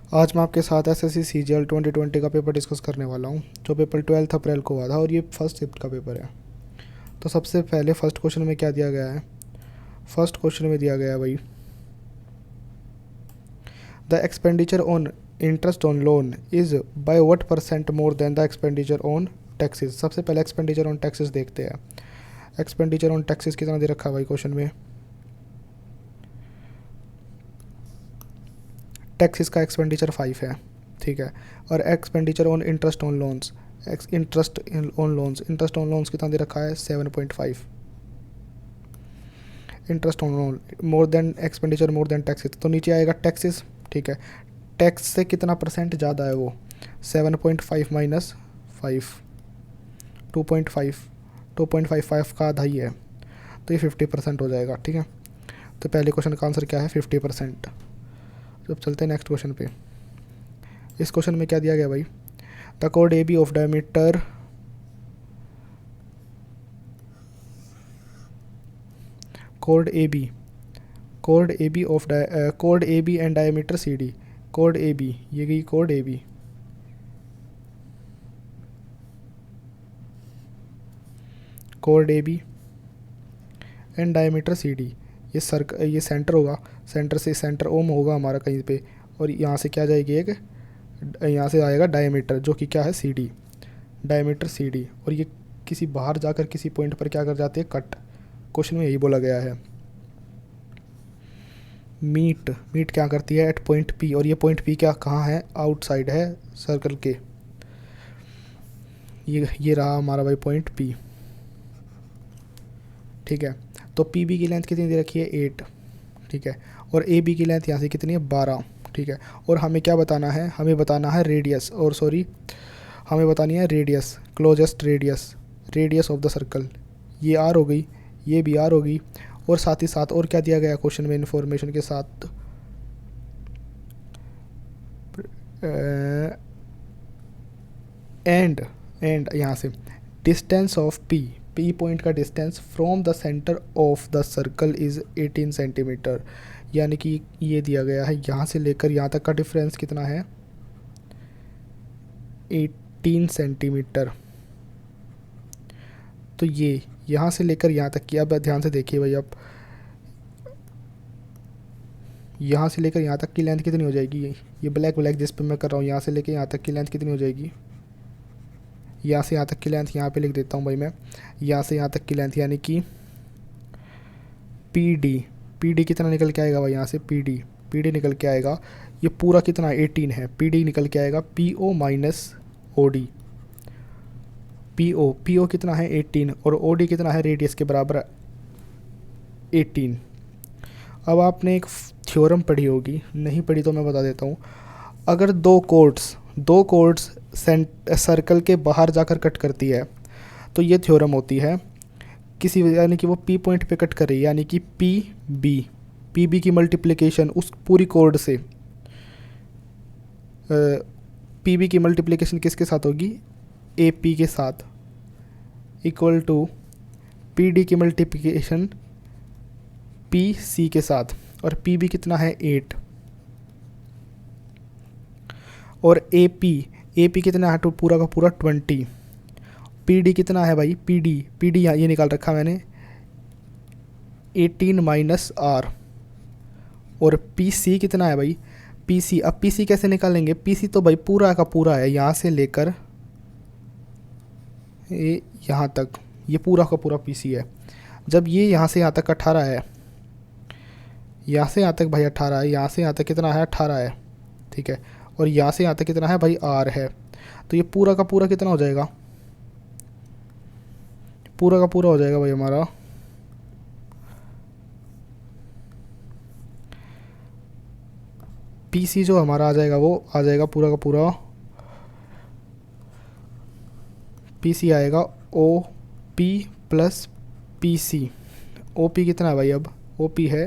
आज मैं आपके साथ एसएससी सीजीएल 2020 का पेपर डिस्कस करने वाला हूँ, जो पेपर 12 अप्रैल को हुआ था और ये फर्स्ट शिफ्ट का पेपर है। तो सबसे पहले फर्स्ट क्वेश्चन में क्या दिया गया है? फर्स्ट क्वेश्चन में दिया गया है भाई, the expenditure on interest on loan is by what % more than the expenditure on taxes. सबसे पहले एक्सपेंडिचर ऑन टैक्सेस देखते हैं। एक्सपेंडिचर ऑन टैक्सेस कितना दे रखा है भाई क्वेश्चन में? टैक्सेस का एक्सपेंडिचर 5 है, ठीक है। और expenditure on interest on loans, interest on loans कितना दे रखा है? 7.5। Interest on loan more than expenditure more than taxes, तो नीचे आएगा टैक्सेस, ठीक है। टैक्स से कितना % ज़्यादा है वो? 7.5 माइनस 5, 2.5 का आधा ही है, तो ये 50% हो जाएगा, ठीक है। तो पहले क्वेश्चन का आंसर क्या है? 50%। अब चलते हैं नेक्स्ट क्वेश्चन पे। इस क्वेश्चन में क्या दिया गया भाई? The code A B of diameter code A B and diameter C D. Code A B, ये गई code A B. Code A B and diameter C D, ये सेंटर होगा, सेंटर से सेंटर ओम होगा हमारा कहीं पे, और यहाँ से क्या जाएगी एक, यहाँ से आएगा डायमीटर जो कि क्या है? C D, diameter C D. और ये किसी बाहर जाकर किसी पॉइंट पर क्या कर जाती है? कट। क्वेश्चन में यही बोला गया है। मीट क्या करती है? एट पॉइंट पी, और ये पॉइंट पी क्या कहाँ है? आउटसाइड है सर्कल के। ये रहा हमारा भाई पॉइंट पी, ठीक है। तो पी बी की लेंथ कितनी दे रखी है? 8, ठीक है। और ए बी की लेंथ यहाँ से कितनी है? 12, ठीक है। और हमें क्या बताना है? हमें बताना है रेडियस, और सॉरी हमें बतानी है radius, closest radius of the circle. ये आर हो गई, ये भी आर होगी, और साथ ही साथ और क्या दिया गया क्वेश्चन में इंफॉर्मेशन के साथ? एंड यहाँ से डिस्टेंस ऑफ पी पॉइंट का distance from the centre of the circle is 18 centimetre. यानी कि ये दिया गया है, यहाँ से लेकर यहाँ तक का डिफरेंस कितना है? 18 सेंटीमीटर। तो ये यहाँ से लेकर यहाँ तक की, अब ध्यान से देखिए भाई, अब यहाँ से लेकर यहाँ तक की लेंथ कितनी हो जाएगी? ये ब्लैक जिस पे मैं कर रहा हूँ, यहाँ से लेकर यहाँ तक की लेंथ कितनी हो जाएगी? यहाँ से यहाँ तक की लेंथ यहाँ पे लिख देता हूँ भाई मैं, यहाँ से यहाँ तक की लेंथ यानी कि पी डी कितना निकल के आएगा भाई? यहाँ से पी डी निकल के आएगा, ये पूरा कितना? 18 है। पी डी निकल के आएगा P O minus O D. P O कितना है? 18, और ओ डी कितना है? रेडियस के बराबर 18। अब आपने एक थ्योरम पढ़ी होगी, नहीं पढ़ी तो मैं बता देता हूँ। अगर दो कोर्ड्स सर्कल के बाहर जाकर कट करती है, तो ये थ्योरम होती है किसी, यानी कि वो पी पॉइंट पे कट कर रही है, यानी कि पी बी की मल्टीप्लिकेशन उस पूरी कोर्ड से, पी बी की मल्टीप्लिकेशन किसके साथ होगी? ए पी के साथ, इक्वल टू पी डी की मल्टीप्लिकेशन पी सी के साथ। और पी बी कितना है? 8। और ए पी कितना है? तो पूरा का पूरा 20। पी डी कितना है भाई? पी डी ये निकाल रखा मैंने, 18 माइनस आर। और पी सी कितना है भाई? पी सी, अब पी सी कैसे निकालेंगे? पी सी तो भाई पूरा का पूरा है, यहाँ से लेकर ये यहाँ तक, ये पूरा का पूरा पी सी है। जब ये यहाँ से यहाँ तक 18 है, यहाँ से यहाँ तक भाई 18 है, यहाँ से यहाँ तक कितना है? 18 है, ठीक है। और यहाँ से यहाँ तक कितना है भाई? आर है। तो ये पूरा का पूरा कितना हो जाएगा? पूरा का पूरा हो जाएगा भाई हमारा पी सी, जो हमारा आ जाएगा वो आ जाएगा पूरा का पूरा, पी सी आएगा O P plus P C. O P कितना है भाई? अब ओ पी है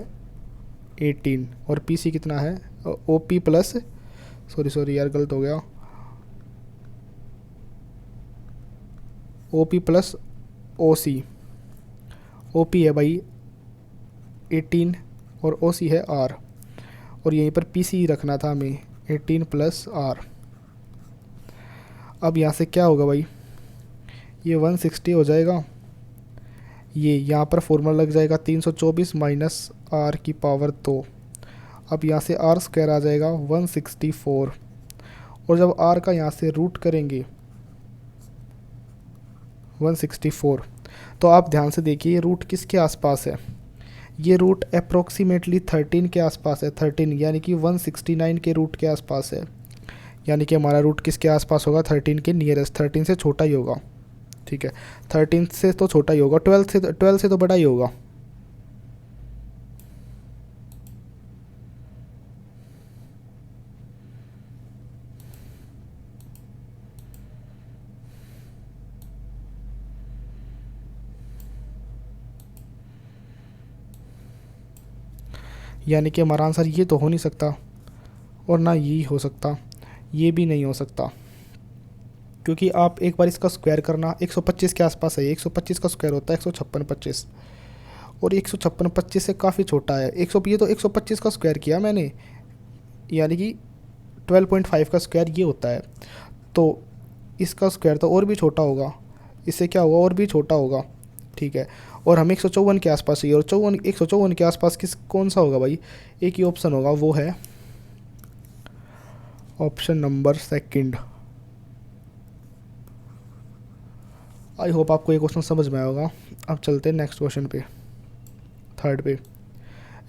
18, और पी सी कितना है? ओ पी प्लस, सॉरी यार गलत हो गया, ओ पी प्लस ओ सी। ओ पी है भाई 18 और ओ सी है आर, और यहीं पर पी सी रखना था हमें, 18 प्लस आर। अब यहाँ से क्या होगा भाई, ये 160 हो जाएगा, ये यहाँ पर फॉर्मूला लग जाएगा 324 माइनस आर की पावर 2। अब यहाँ से आर स्क्वायर आ जाएगा 164, और जब आर का यहाँ से रूट करेंगे 164, तो आप ध्यान से देखिए ये रूट किसके आसपास है, ये रूट अप्रोक्सीमेटली 13 के आसपास है, 13 यानी कि 169 के रूट के आसपास है, यानी कि हमारा रूट किसके आसपास होगा, 13 के नियरेस्ट, 13 से छोटा ही होगा। ठीक है, 13 से तो छोटा ही होगा, 12 से तो बड़ा ही होगा। यानी कि हमारा आंसर ये तो हो नहीं सकता, और ना ये हो सकता, ये भी नहीं हो सकता, क्योंकि आप एक बार इसका स्क्वायर करना 125 के आसपास है, 125 का स्क्वायर होता है 156 और 156 से काफ़ी छोटा है। ये तो 125 का स्क्वायर किया मैंने, यानी कि 12.5 का स्क्वायर ये होता है, तो इसका स्क्वायर तो और भी छोटा होगा, इससे क्या होगा और भी छोटा होगा। ठीक है, और हमें 154 के आसपास चाहिए, और 154 के आसपास कौन सा होगा भाई, एक ही ऑप्शन होगा, वो है option number second. I hope आपको ये क्वेश्चन समझ में आया होगा। अब चलते हैं नेक्स्ट क्वेश्चन पे, थर्ड पे।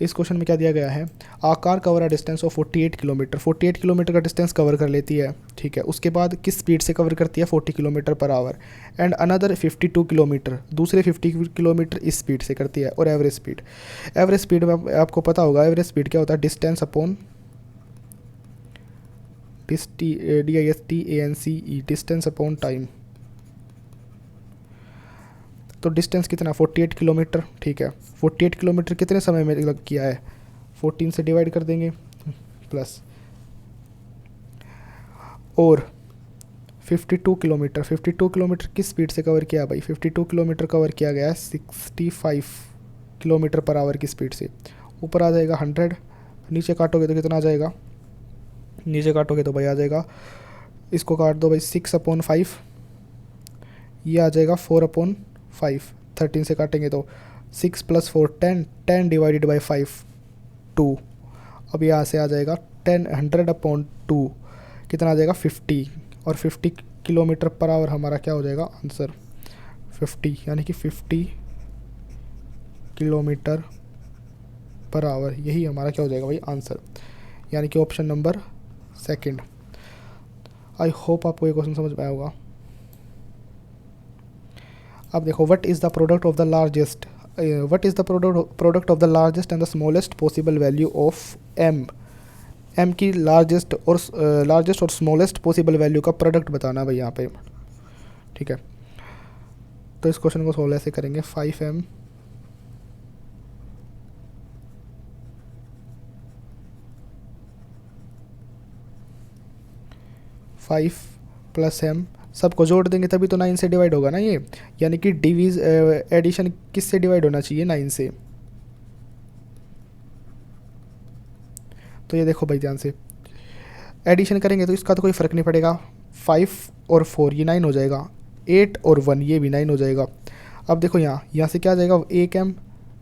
इस क्वेश्चन में क्या दिया गया है, आकार cover a distance of 48 kilometre, 48 kilometre का डिस्टेंस कवर कर लेती है। ठीक है, उसके बाद किस स्पीड से कवर करती है, 40 kilometre per hour, and another 52 kilometre, दूसरे 50 किलोमीटर इस स्पीड से करती है। और एवरेज स्पीड में आपको पता होगा एवरेज स्पीड क्या होता है, distance upon DISTANCE, distance upon time. तो डिस्टेंस कितना, 48 किलोमीटर। ठीक है, 48 किलोमीटर कितने समय में लग किया है, 14 से डिवाइड कर देंगे प्लस, और 52 किलोमीटर किस स्पीड से कवर किया भाई, 52 किलोमीटर कवर किया गया है 65 किलोमीटर पर आवर की स्पीड से। ऊपर आ जाएगा 100, नीचे काटोगे तो कितना आ जाएगा, नीचे काटोगे तो भाई आ जाएगा, इसको काट दो भाई 6/5, ये आ जाएगा 4/5, 13 से काटेंगे तो 6 + 4 10, 10 डिवाइडेड बाई 5 2। अब यहाँ से आ जाएगा 100/2, कितना आ जाएगा 50, और 50 किलोमीटर पर आवर हमारा क्या हो जाएगा आंसर 50, यानी कि 50 किलोमीटर पर आवर, यही हमारा क्या हो जाएगा भाई आंसर, यानी कि option number second. I hope आपको ये क्वेश्चन समझ में आया होगा। अब देखो, what is the product of the largest and the smallest possible value of M की लार्जेस्ट और स्मॉलेस्ट पॉसिबल वैल्यू का प्रोडक्ट बताना भाई यहाँ पे। ठीक है, तो इस क्वेश्चन को सोल्व ऐसे करेंगे, 5m + m, सबको जोड़ देंगे तभी तो 9 से डिवाइड होगा ना ये, यानी कि एडिशन किस से डिवाइड होना चाहिए, 9 से। तो ये देखो भाई ध्यान से, एडिशन करेंगे तो इसका तो कोई फ़र्क नहीं पड़ेगा, 5 और 4 ये 9 हो जाएगा, 8 और 1 ये भी 9 हो जाएगा। अब देखो यहाँ से क्या आ जाएगा, 1m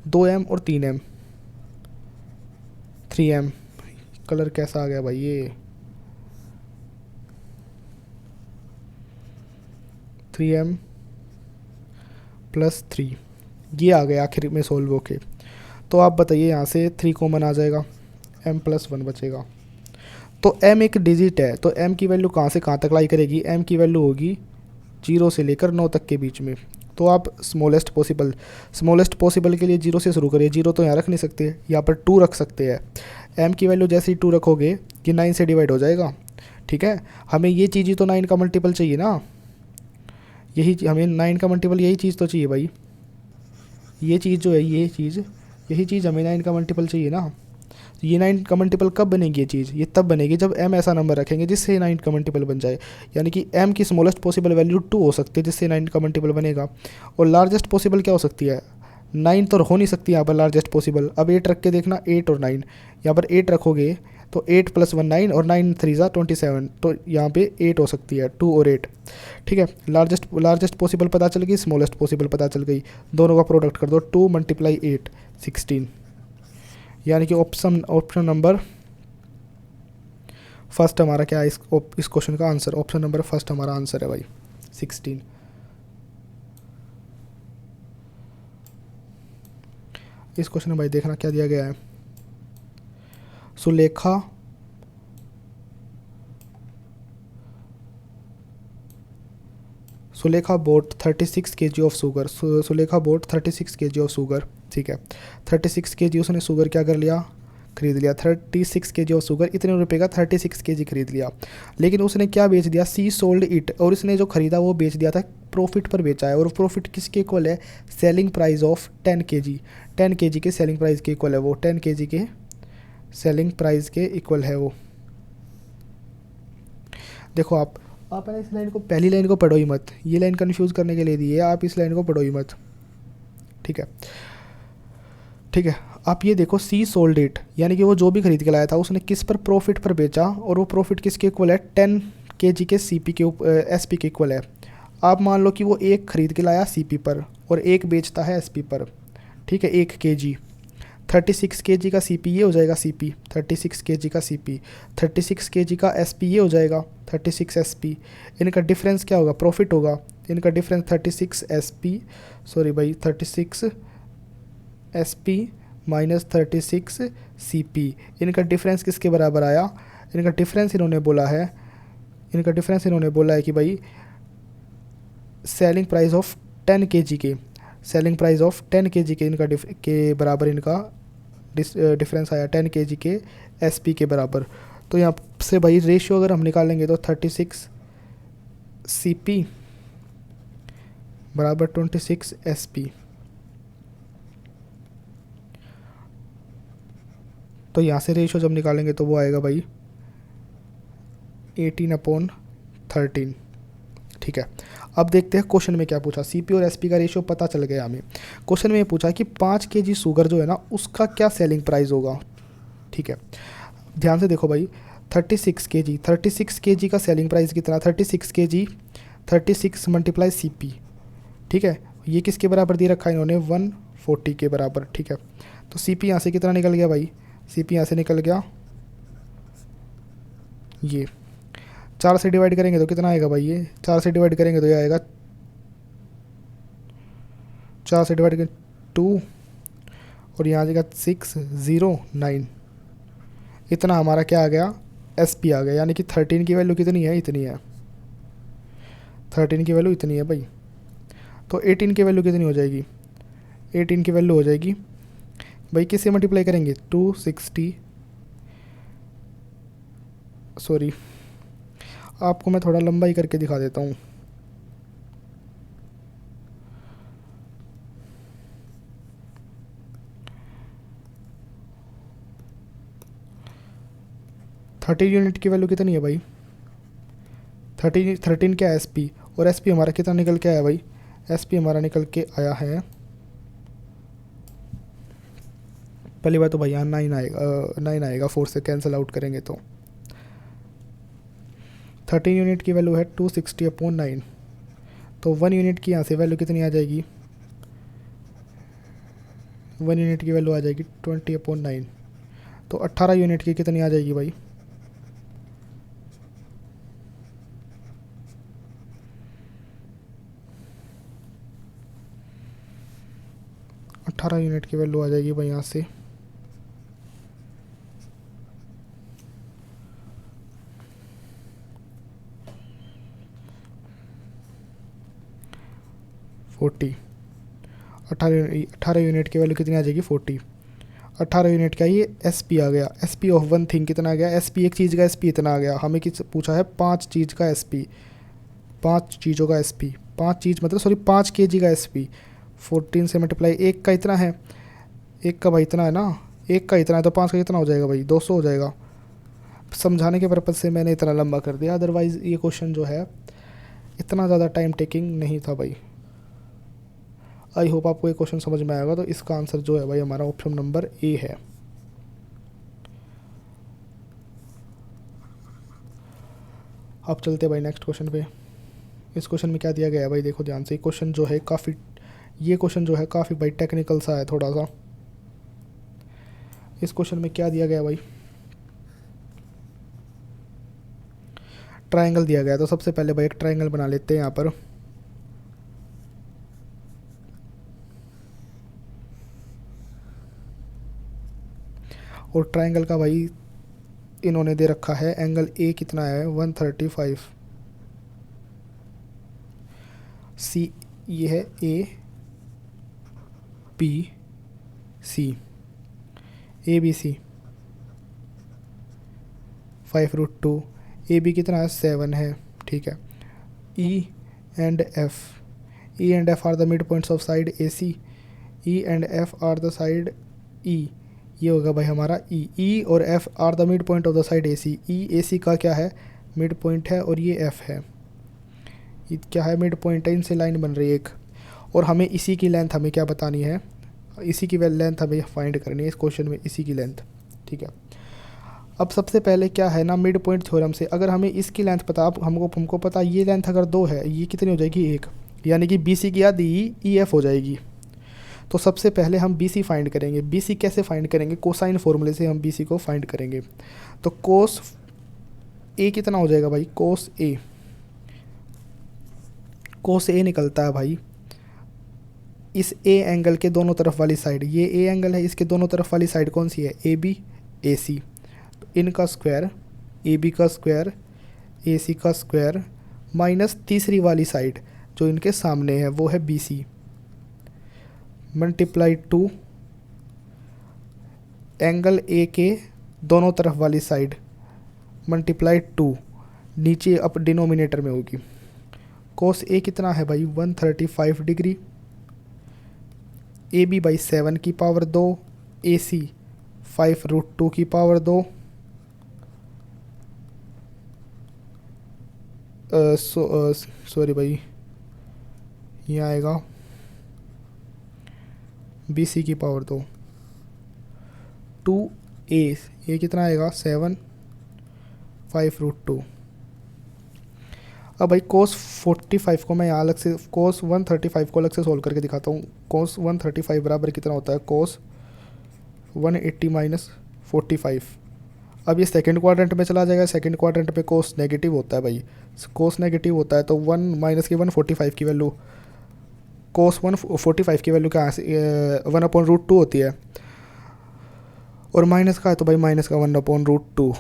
2m और 3m 3m, कलर कैसा आ गया भाई ये, 3m + 3 ये आ गया आखिर में सोल्व होके। तो आप बताइए, यहाँ से 3 कॉमन आ जाएगा, m + 1 बचेगा। तो m एक डिजिट है, तो m की वैल्यू कहाँ से कहाँ तक लाई करेगी, m की वैल्यू होगी 0 से लेकर 9 तक के बीच में। तो आप स्मॉलेस्ट पॉसिबल के लिए 0 से शुरू करिए, 0 तो यहाँ रख नहीं सकते, यहाँ पर 2 रख सकते हैं। m की वैल्यू जैसे ही 2 रखोगे कि 9 से डिवाइड हो जाएगा। ठीक है, हमें ये चीज़ ही तो 9 का मल्टीपल चाहिए ना, हमें 9 का मल्टीपल यही चीज़ तो चाहिए भाई, ये चीज़ जो है यही चीज़ हमें 9 का मल्टीपल चाहिए ना। ये 9 का मल्टीपल कब बनेगी, ये तब बनेगी जब m ऐसा नंबर रखेंगे जिससे 9 का मल्टीपल बन जाए, यानी कि m की स्मॉलेस्ट पॉसिबल वैल्यू 2 हो सकती है जिससे 9 का मल्टीपल बनेगा। और लार्जेस्ट पॉसिबल क्या हो सकती है, 9 तो हो नहीं सकती यहाँ पर लार्जेस्ट पॉसिबल। अब 8 रख के देखना, 8 और 9, यहाँ पर 8 रखोगे तो 8 + 1 9 और 9 3 ज़ा 27, तो यहाँ पे 8 हो सकती है, 2 और 8। ठीक है, लार्जेस्ट पॉसिबल पता चल गई, स्मॉलेस्ट पॉसिबल पता चल गई, दोनों का प्रोडक्ट कर दो, 2 × 8 16, यानी कि ऑप्शन नंबर फर्स्ट हमारा क्या है इस क्वेश्चन का आंसर, ऑप्शन नंबर फर्स्ट हमारा आंसर है भाई 16। इस क्वेश्चन में भाई देखना क्या दिया गया है। Sulekha boat 36 kg of sugar, Sulekha boat 36 kg of sugar. ठीक है, 36 kg उसने शुगर क्या कर लिया, खरीद लिया। 36 kg ऑफ शुगर, इतने रुपए का 36 kg खरीद लिया, लेकिन उसने क्या बेच दिया, सी सोल्ड इट, और इसने जो खरीदा वो बेच दिया था, प्रॉफिट पर बेचा है। और प्रॉफिट किसके इक्वल है, selling price of 10 kg, 10 kg के सेलिंग प्राइस के इक्वल है वो, 10 kg के सेलिंग प्राइस के इक्वल है वो। देखो आप है ना, इस लाइन को, पहली लाइन को पढ़ो ही मत, ये लाइन कंफ्यूज करने के लिए दी है, आप इस लाइन को पढ़ो ही मत। ठीक है, ठीक है, आप ये देखो, सी सोल्ड इट, यानी कि वो जो भी खरीद के लाया था उसने किस पर, प्रॉफिट पर बेचा, और वो प्रॉफिट किसके इक्वल है, 10 kg के सीपी के एसपी के इक्वल है। आप मान लो कि वो एक खरीद के लाया सीपी पर और एक बेचता है एसपी पर। ठीक है, 1 kg, 36 kg का सीपी ये हो जाएगा, सीपी 36 kg का सीपी, 36 kg का एसपी ये हो जाएगा, 36 एसपी। इनका डिफरेंस क्या होगा, प्रॉफिट होगा। इनका डिफरेंस 36 एसपी, सॉरी भाई 36 एसपी माइनस 36 सीपी, इनका डिफरेंस किसके बराबर आया, इनका डिफरेंस इन्होंने बोला है कि भाई सेलिंग प्राइस ऑफ 10 kg के, सेलिंग प्राइस ऑफ 10 kg के इनका के बराबर इनका डिफरेंस आया, 10 kg के एसपी के बराबर। तो यहाँ से भाई रेशियो अगर हम निकालेंगे तो 36 सीपी बराबर 26 एसपी। तो यहाँ से रेशियो जब निकालेंगे तो वो आएगा भाई 18/13। ठीक है, अब देखते हैं क्वेश्चन में क्या पूछा। सीपी और एसपी का रेशियो पता चल गया हमें। क्वेश्चन में ये पूछा कि 5 kg शुगर जो है ना उसका क्या सेलिंग प्राइस होगा। ठीक है, ध्यान से देखो भाई, 36 kg का सेलिंग प्राइस कितना, 36 kg 36 × सीपी। ठीक है, ये किसके बराबर दे रखा है इन्होंने, 140 के बराबर। ठीक है, तो सीपी यहाँ से कितना निकल गया भाई, सीपी यहाँ से निकल गया, ये 4 से डिवाइड करेंगे तो कितना आएगा भाई, ये 4 से डिवाइड करेंगे तो ये आएगा 4 से डिवाइड करें 2 और यहाँ आ जाएगा 609। इतना हमारा क्या आ गया, एसपी आ गया, यानी कि 13 की वैल्यू कितनी है, इतनी है, 13 की वैल्यू इतनी है भाई। तो 18 की वैल्यू कितनी हो जाएगी, 18 की वैल्यू हो जाएगी भाई, किससे मल्टीप्लाई करेंगे, 260, सॉरी आपको मैं थोड़ा लंबाई करके दिखा देता हूँ। थर्टीन यूनिट की वैल्यू कितनी है भाई, 13 क्या एसपी, और एसपी हमारा कितना निकल के आया भाई, एसपी हमारा निकल के आया है, पहली बात तो भाई यहाँ 9 आएगा, 4 से कैंसिल आउट करेंगे तो 13 यूनिट की वैल्यू है 260/9। तो 1 यूनिट की यहाँ से वैल्यू कितनी आ जाएगी, 1 यूनिट की वैल्यू आ जाएगी 20/9। तो 18 यूनिट की कितनी आ जाएगी भाई, 18 यूनिट की वैल्यू आ जाएगी भाई यहाँ से 40। 18 यूनिट की वैल्यू कितनी आ जाएगी, 40। 18 यूनिट का ये एसपी आ गया, एसपी ऑफ वन थिंग कितना आ गया, एसपी एक चीज़ का एसपी इतना आ गया। हमें किस पूछा है, 5 चीज़ का एसपी, 5 चीज़ों का एसपी, 5 चीज़ मतलब सॉरी 5 kg का एसपी। 14 से मल्टीप्लाई, एक का इतना है, एक का भाई इतना है ना, एक का इतना है, तो 5 का कितना हो जाएगा भाई, 200 हो जाएगा। समझाने के पर्पज़ से मैंने इतना लंबा कर दिया, अदरवाइज़ ये क्वेश्चन जो है इतना ज़्यादा टाइम टेकिंग नहीं था भाई। आई होप आपको ये क्वेश्चन समझ में आएगा। तो इसका आंसर जो है भाई हमारा ऑप्शन नंबर ए है। अब चलते भाई नेक्स्ट क्वेश्चन पे। इस क्वेश्चन में क्या दिया गया है भाई, देखो ध्यान से। क्वेश्चन जो है काफ़ी, ये क्वेश्चन जो है काफ़ी भाई टेक्निकल सा है थोड़ा सा। इस क्वेश्चन में क्या दिया गया भाई, ट्रायंगल दिया गया है। तो सबसे पहले भाई एक ट्रायंगल बना लेते हैं यहाँ पर। और ट्रायंगल का भाई इन्होंने दे रखा है एंगल ए कितना है 135, सी ये है A B C, A B C 5√2, A B कितना है 7 है, ठीक है। E and F, E and F are the mid points of side A C, E and F are the side E, ये होगा भाई हमारा ई। ई और F are the mid point of the side A C. E A C का क्या है, mid point है, और ये एफ है, ये क्या है, मिड पॉइंट है। इनसे लाइन बन रही है एक, और हमें इसी की लेंथ हमें क्या बतानी है, इसी की लेंथ हमें फाइंड करनी है इस क्वेश्चन में, इसी की लेंथ, ठीक है। अब सबसे पहले क्या है ना, मिड पॉइंट थ्योरम से अगर हमें इसकी लेंथ पता, अब हमको पता ये लेंथ अगर 2 है, ये कितनी हो जाएगी 1, यानी कि बी सी की आधी ई एफ हो जाएगी। तो सबसे पहले हम बी सी फाइंड करेंगे। बी सी कैसे फाइंड करेंगे, कोसाइन फॉर्मूले से हम बी सी को फाइंड करेंगे। तो कोस ए कितना हो जाएगा भाई, कोस ए, कोस ए निकलता है भाई इस ए एंगल के दोनों तरफ वाली साइड, ये ए एंगल है, इसके दोनों तरफ वाली साइड कौन सी है, ए बी ए सी। तो इनका स्क्वायर, ए बी का स्क्वायर, ए सी का स्क्वायर, माइनस तीसरी वाली साइड जो इनके सामने है वो है B C, multiply 2 angle A के दोनों तरफ वाली साइड, मल्टीप्लाई 2 नीचे अप डिनोमिनेटर में होगी। कोस ए कितना है भाई 135 डिग्री, ए बी बाई 7 की पावर 2, ए सी 5√2 की पावर 2, सॉरी भाई ये आएगा बी सी की पावर 2, 2 ए कितना आएगा 7, 5√2। अब भाई कोस 45 को मैं यहाँ अलग से, कोस 135 को अलग से सोल्व करके दिखाता हूँ। कोस 135 बराबर कितना होता है, कोस 180 माइनस 45। अब ये सेकंड क्वाड्रेंट में चला जाएगा, सेकंड क्वाड्रेंट पे कोस नेगेटिव होता है भाई, कोस नेगेटिव होता है तो 1 माइनस की 145 की वैल्यू, कोस 145 की वैल्यू क्या 1/√2 होती है, और माइनस का है तो भाई माइनस का 1/√2।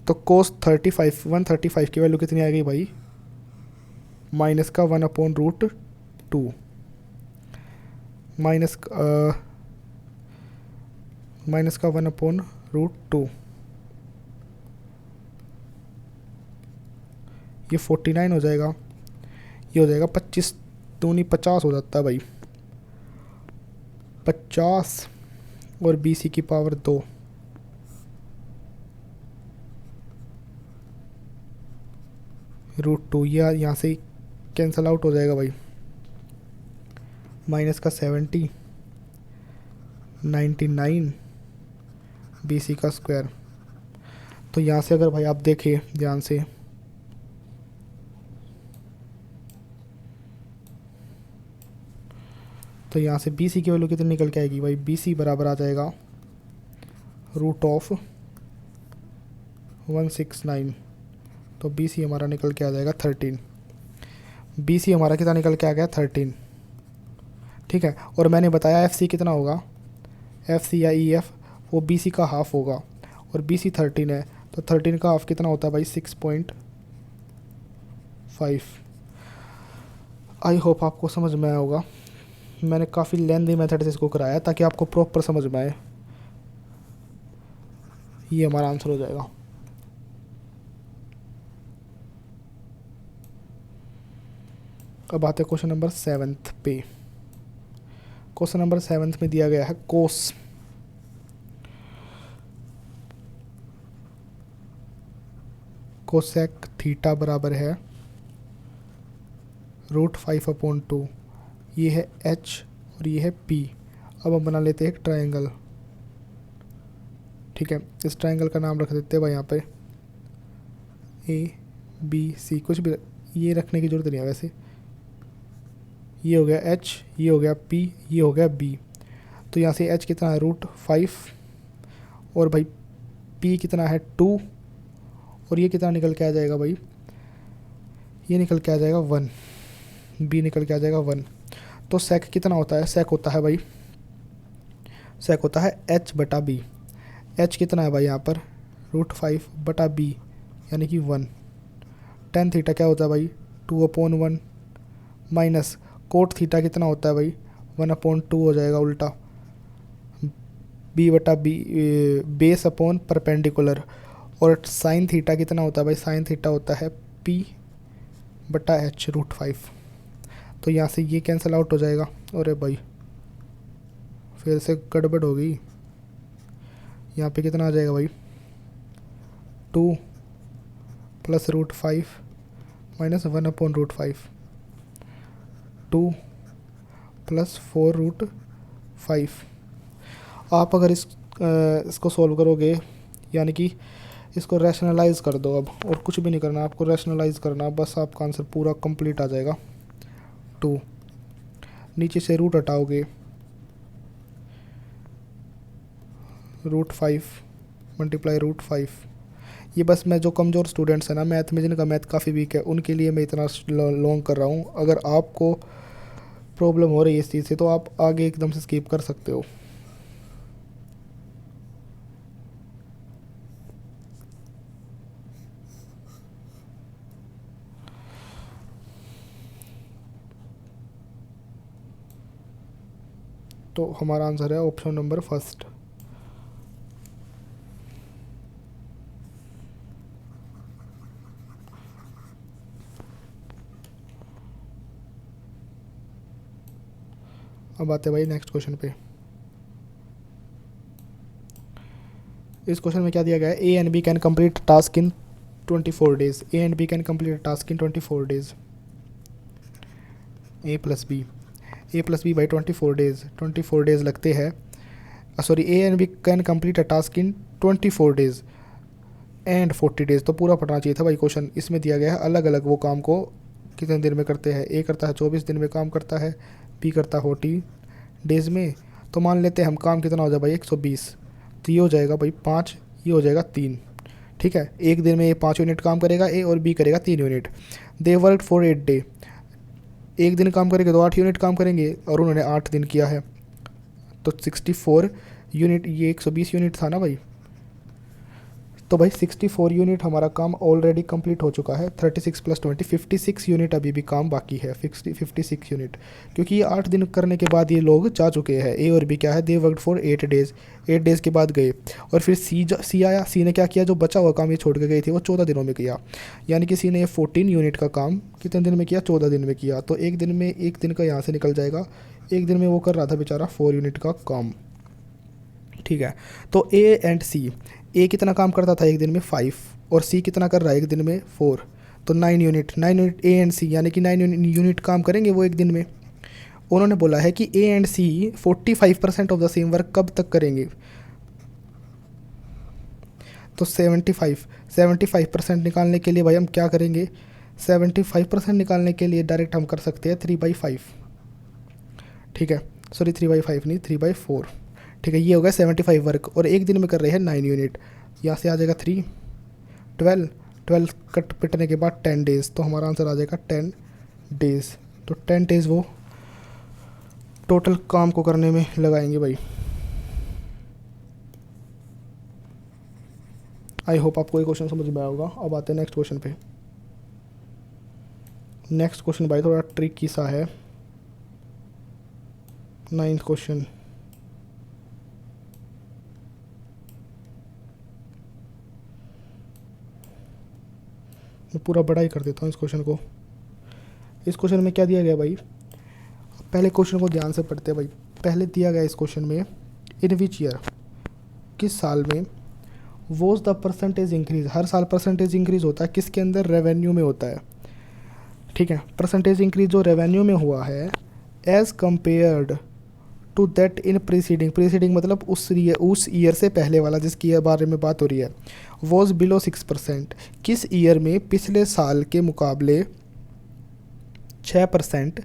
तो कोस 135 की वैल्यू कितनी आएगी भाई, माइनस का 1/√2, माइनस का 1/√2, ये 49 हो जाएगा, ये हो जाएगा 25 दूनी 50 हो जाता है भाई, 50 और बी सी की पावर 2, √2, यह यहाँ से कैंसल आउट हो जाएगा भाई, माइनस का 70, 99 बी सी का स्क्वायर। तो यहाँ से अगर भाई आप देखें ध्यान से, तो यहाँ से बी सी की वैल्यू कितनी निकल के आएगी भाई, बी सी बराबर आ जाएगा √169। तो बी सी हमारा निकल के आ जाएगा 13, बी सी हमारा कितना निकल के आ गया 13, ठीक है। और मैंने बताया एफ सी कितना होगा, एफ सी या ई एफ वो बी सी का हाफ होगा, और बी सी 13 है तो 13 का हाफ कितना होता है भाई 6.5। आई होप आपको समझ में आया होगा, मैंने काफ़ी लेंदी मेथड से इसको कराया ताकि आपको प्रॉपर समझ में आए। ये हमारा आंसर हो जाएगा। अब आते हैं क्वेश्चन नंबर 7 पे। क्वेश्चन नंबर 7 में दिया गया है कोस, कोसेक थीटा बराबर है √5/2, ये है h और ये है p। अब हम बना लेते हैं एक ट्रायंगल, ठीक है। इस ट्रायंगल का नाम रख देते हैं भाई यहाँ पे ए बी सी, कुछ भी ये रखने की ज़रूरत नहीं है वैसे। ये हो गया एच, ये हो गया पी, ये हो गया बी। तो यहाँ से एच कितना है √5, और भाई पी कितना है 2, और ये कितना निकल के आ जाएगा भाई, ये निकल के आ जाएगा 1, बी निकल के आ जाएगा 1। तो सेक कितना होता है, सेक होता है भाई, सेक होता है एच बटा बी। एच कितना है भाई यहाँ पर √5 बटा बी यानी कि 1। टेन थीटा क्या होता है भाई 2/1, माइनस कोट थीटा कितना होता है भाई 1/2 हो जाएगा उल्टा, बी बटा बी बेस अपॉन परपेंडिकुलर। और साइन थीटा कितना होता है भाई, साइन थीटा होता है पी बटा एच √5। तो यहाँ से ये कैंसिल आउट हो जाएगा। अरे भाई फिर से गड़बड़ हो गई। यहाँ पे कितना आ जाएगा भाई 2 + √5 माइनस 1/√5, 2 + 4√5। आप अगर इसको सॉल्व करोगे, यानी कि इसको रैशनलाइज कर दो अब, और कुछ भी नहीं करना आपको, रैशनलाइज करना बस, आपका आंसर पूरा कंप्लीट आ जाएगा। 2 नीचे से रूट हटाओगे, √5 मल्टीप्लाई √5। ये बस मैं जो कमज़ोर स्टूडेंट्स हैं ना मैथ में, जिनका मैथ काफ़ी वीक है, उनके लिए मैं इतना लॉन्ग कर रहा हूँ। अगर आपको प्रॉब्लम हो रही है इस चीज़ से तो आप आगे एकदम से स्किप कर सकते हो। तो हमारा आंसर है ऑप्शन नंबर फर्स्ट। अब आते हैं भाई नेक्स्ट क्वेश्चन पे। इस क्वेश्चन में क्या दिया गया है, A and B can complete task in 24 days. A and B can complete task in 24 days. A plus B by 24 days, 24 days लगते हैं। Sorry, A and B can complete a task in 24 days and 40 days. तो पूरा पढ़ना चाहिए था भाई question. इसमें दिया गया है अलग अलग वो काम को कितने दिन में करते हैं। ए करता है 24 दिन में काम करता है, बी करता है 40 डेज में। तो मान लेते हैं हम काम कितना हो जाए भाई 120। तो ये हो जाएगा भाई 5, ये हो जाएगा 3। ठीक है, एक दिन में ये 5 यूनिट काम करेगा ए, और बी करेगा 3 unit. They work for 8 day, एक दिन काम करेंगे तो 8 यूनिट काम करेंगे, और उन्होंने 8 दिन किया है तो 64 यूनिट, ये 120 यूनिट था ना भाई। तो भाई 64 यूनिट हमारा काम ऑलरेडी कंप्लीट हो चुका है। 36 + 20 56 यूनिट अभी भी काम बाकी है, 56 यूनिट, क्योंकि ये 8 दिन करने के बाद ये लोग जा चुके हैं। ए और बी क्या है, they worked for 8 days, 8 days के बाद गए। और फिर सी आया, सी ने क्या किया, जो बचा हुआ काम ये छोड़ के गई थी वो 14 दिनों में किया। यानी कि सी ने 14 यूनिट का काम कितने दिन में किया, 14 दिन में किया। तो एक दिन में, एक दिन का यहाँ से निकल जाएगा, एक दिन में वो कर रहा था बेचारा 4 यूनिट का काम। ठीक है, तो ए एंड सी, ए कितना काम करता था एक दिन में 5, और सी कितना कर रहा है एक दिन में 4। तो 9 यूनिट ए एंड सी, यानी कि 9 यूनिट काम करेंगे वो एक दिन में। उन्होंने बोला है कि A and C 45% of the same work कब तक करेंगे। तो 75% निकालने के लिए भाई हम क्या करेंगे, 75% निकालने के लिए डायरेक्ट हम कर सकते हैं 3/5। ठीक है, सॉरी 3/5 नहीं, 3/4। ठीक है, ये हो गया 75 वर्क, और एक दिन में कर रहे हैं 9 यूनिट। यहाँ से आ जाएगा 3, 12 कट पिटने के बाद 10 डेज़। तो हमारा आंसर आ जाएगा 10 डेज़। तो 10 डेज़ वो टोटल काम को करने में लगाएंगे भाई। आई होप आपको ये क्वेश्चन समझ में आया होगा। अब आते हैं नेक्स्ट क्वेश्चन पे। नेक्स्ट क्वेश्चन भाई थोड़ा ट्रिकी सा है। 9th क्वेश्चन, मैं पूरा बड़ा ही कर देता हूँ इस क्वेश्चन को। इस क्वेश्चन में क्या दिया गया भाई, पहले क्वेश्चन को ध्यान से पढ़ते हैं भाई। पहले दिया गया इस क्वेश्चन में, इन विच ईयर, किस साल में, वॉज द परसेंटेज इंक्रीज, हर साल परसेंटेज इंक्रीज होता है किसके अंदर, रेवेन्यू में होता है। ठीक है, परसेंटेज इंक्रीज जो रेवेन्यू में हुआ है as compared to that in preceding, preceding मतलब उस ईयर से पहले वाला जिसकी बारे में बात हो रही है, वॉज बिलो 6%, किस ईयर में पिछले साल के मुकाबले 6%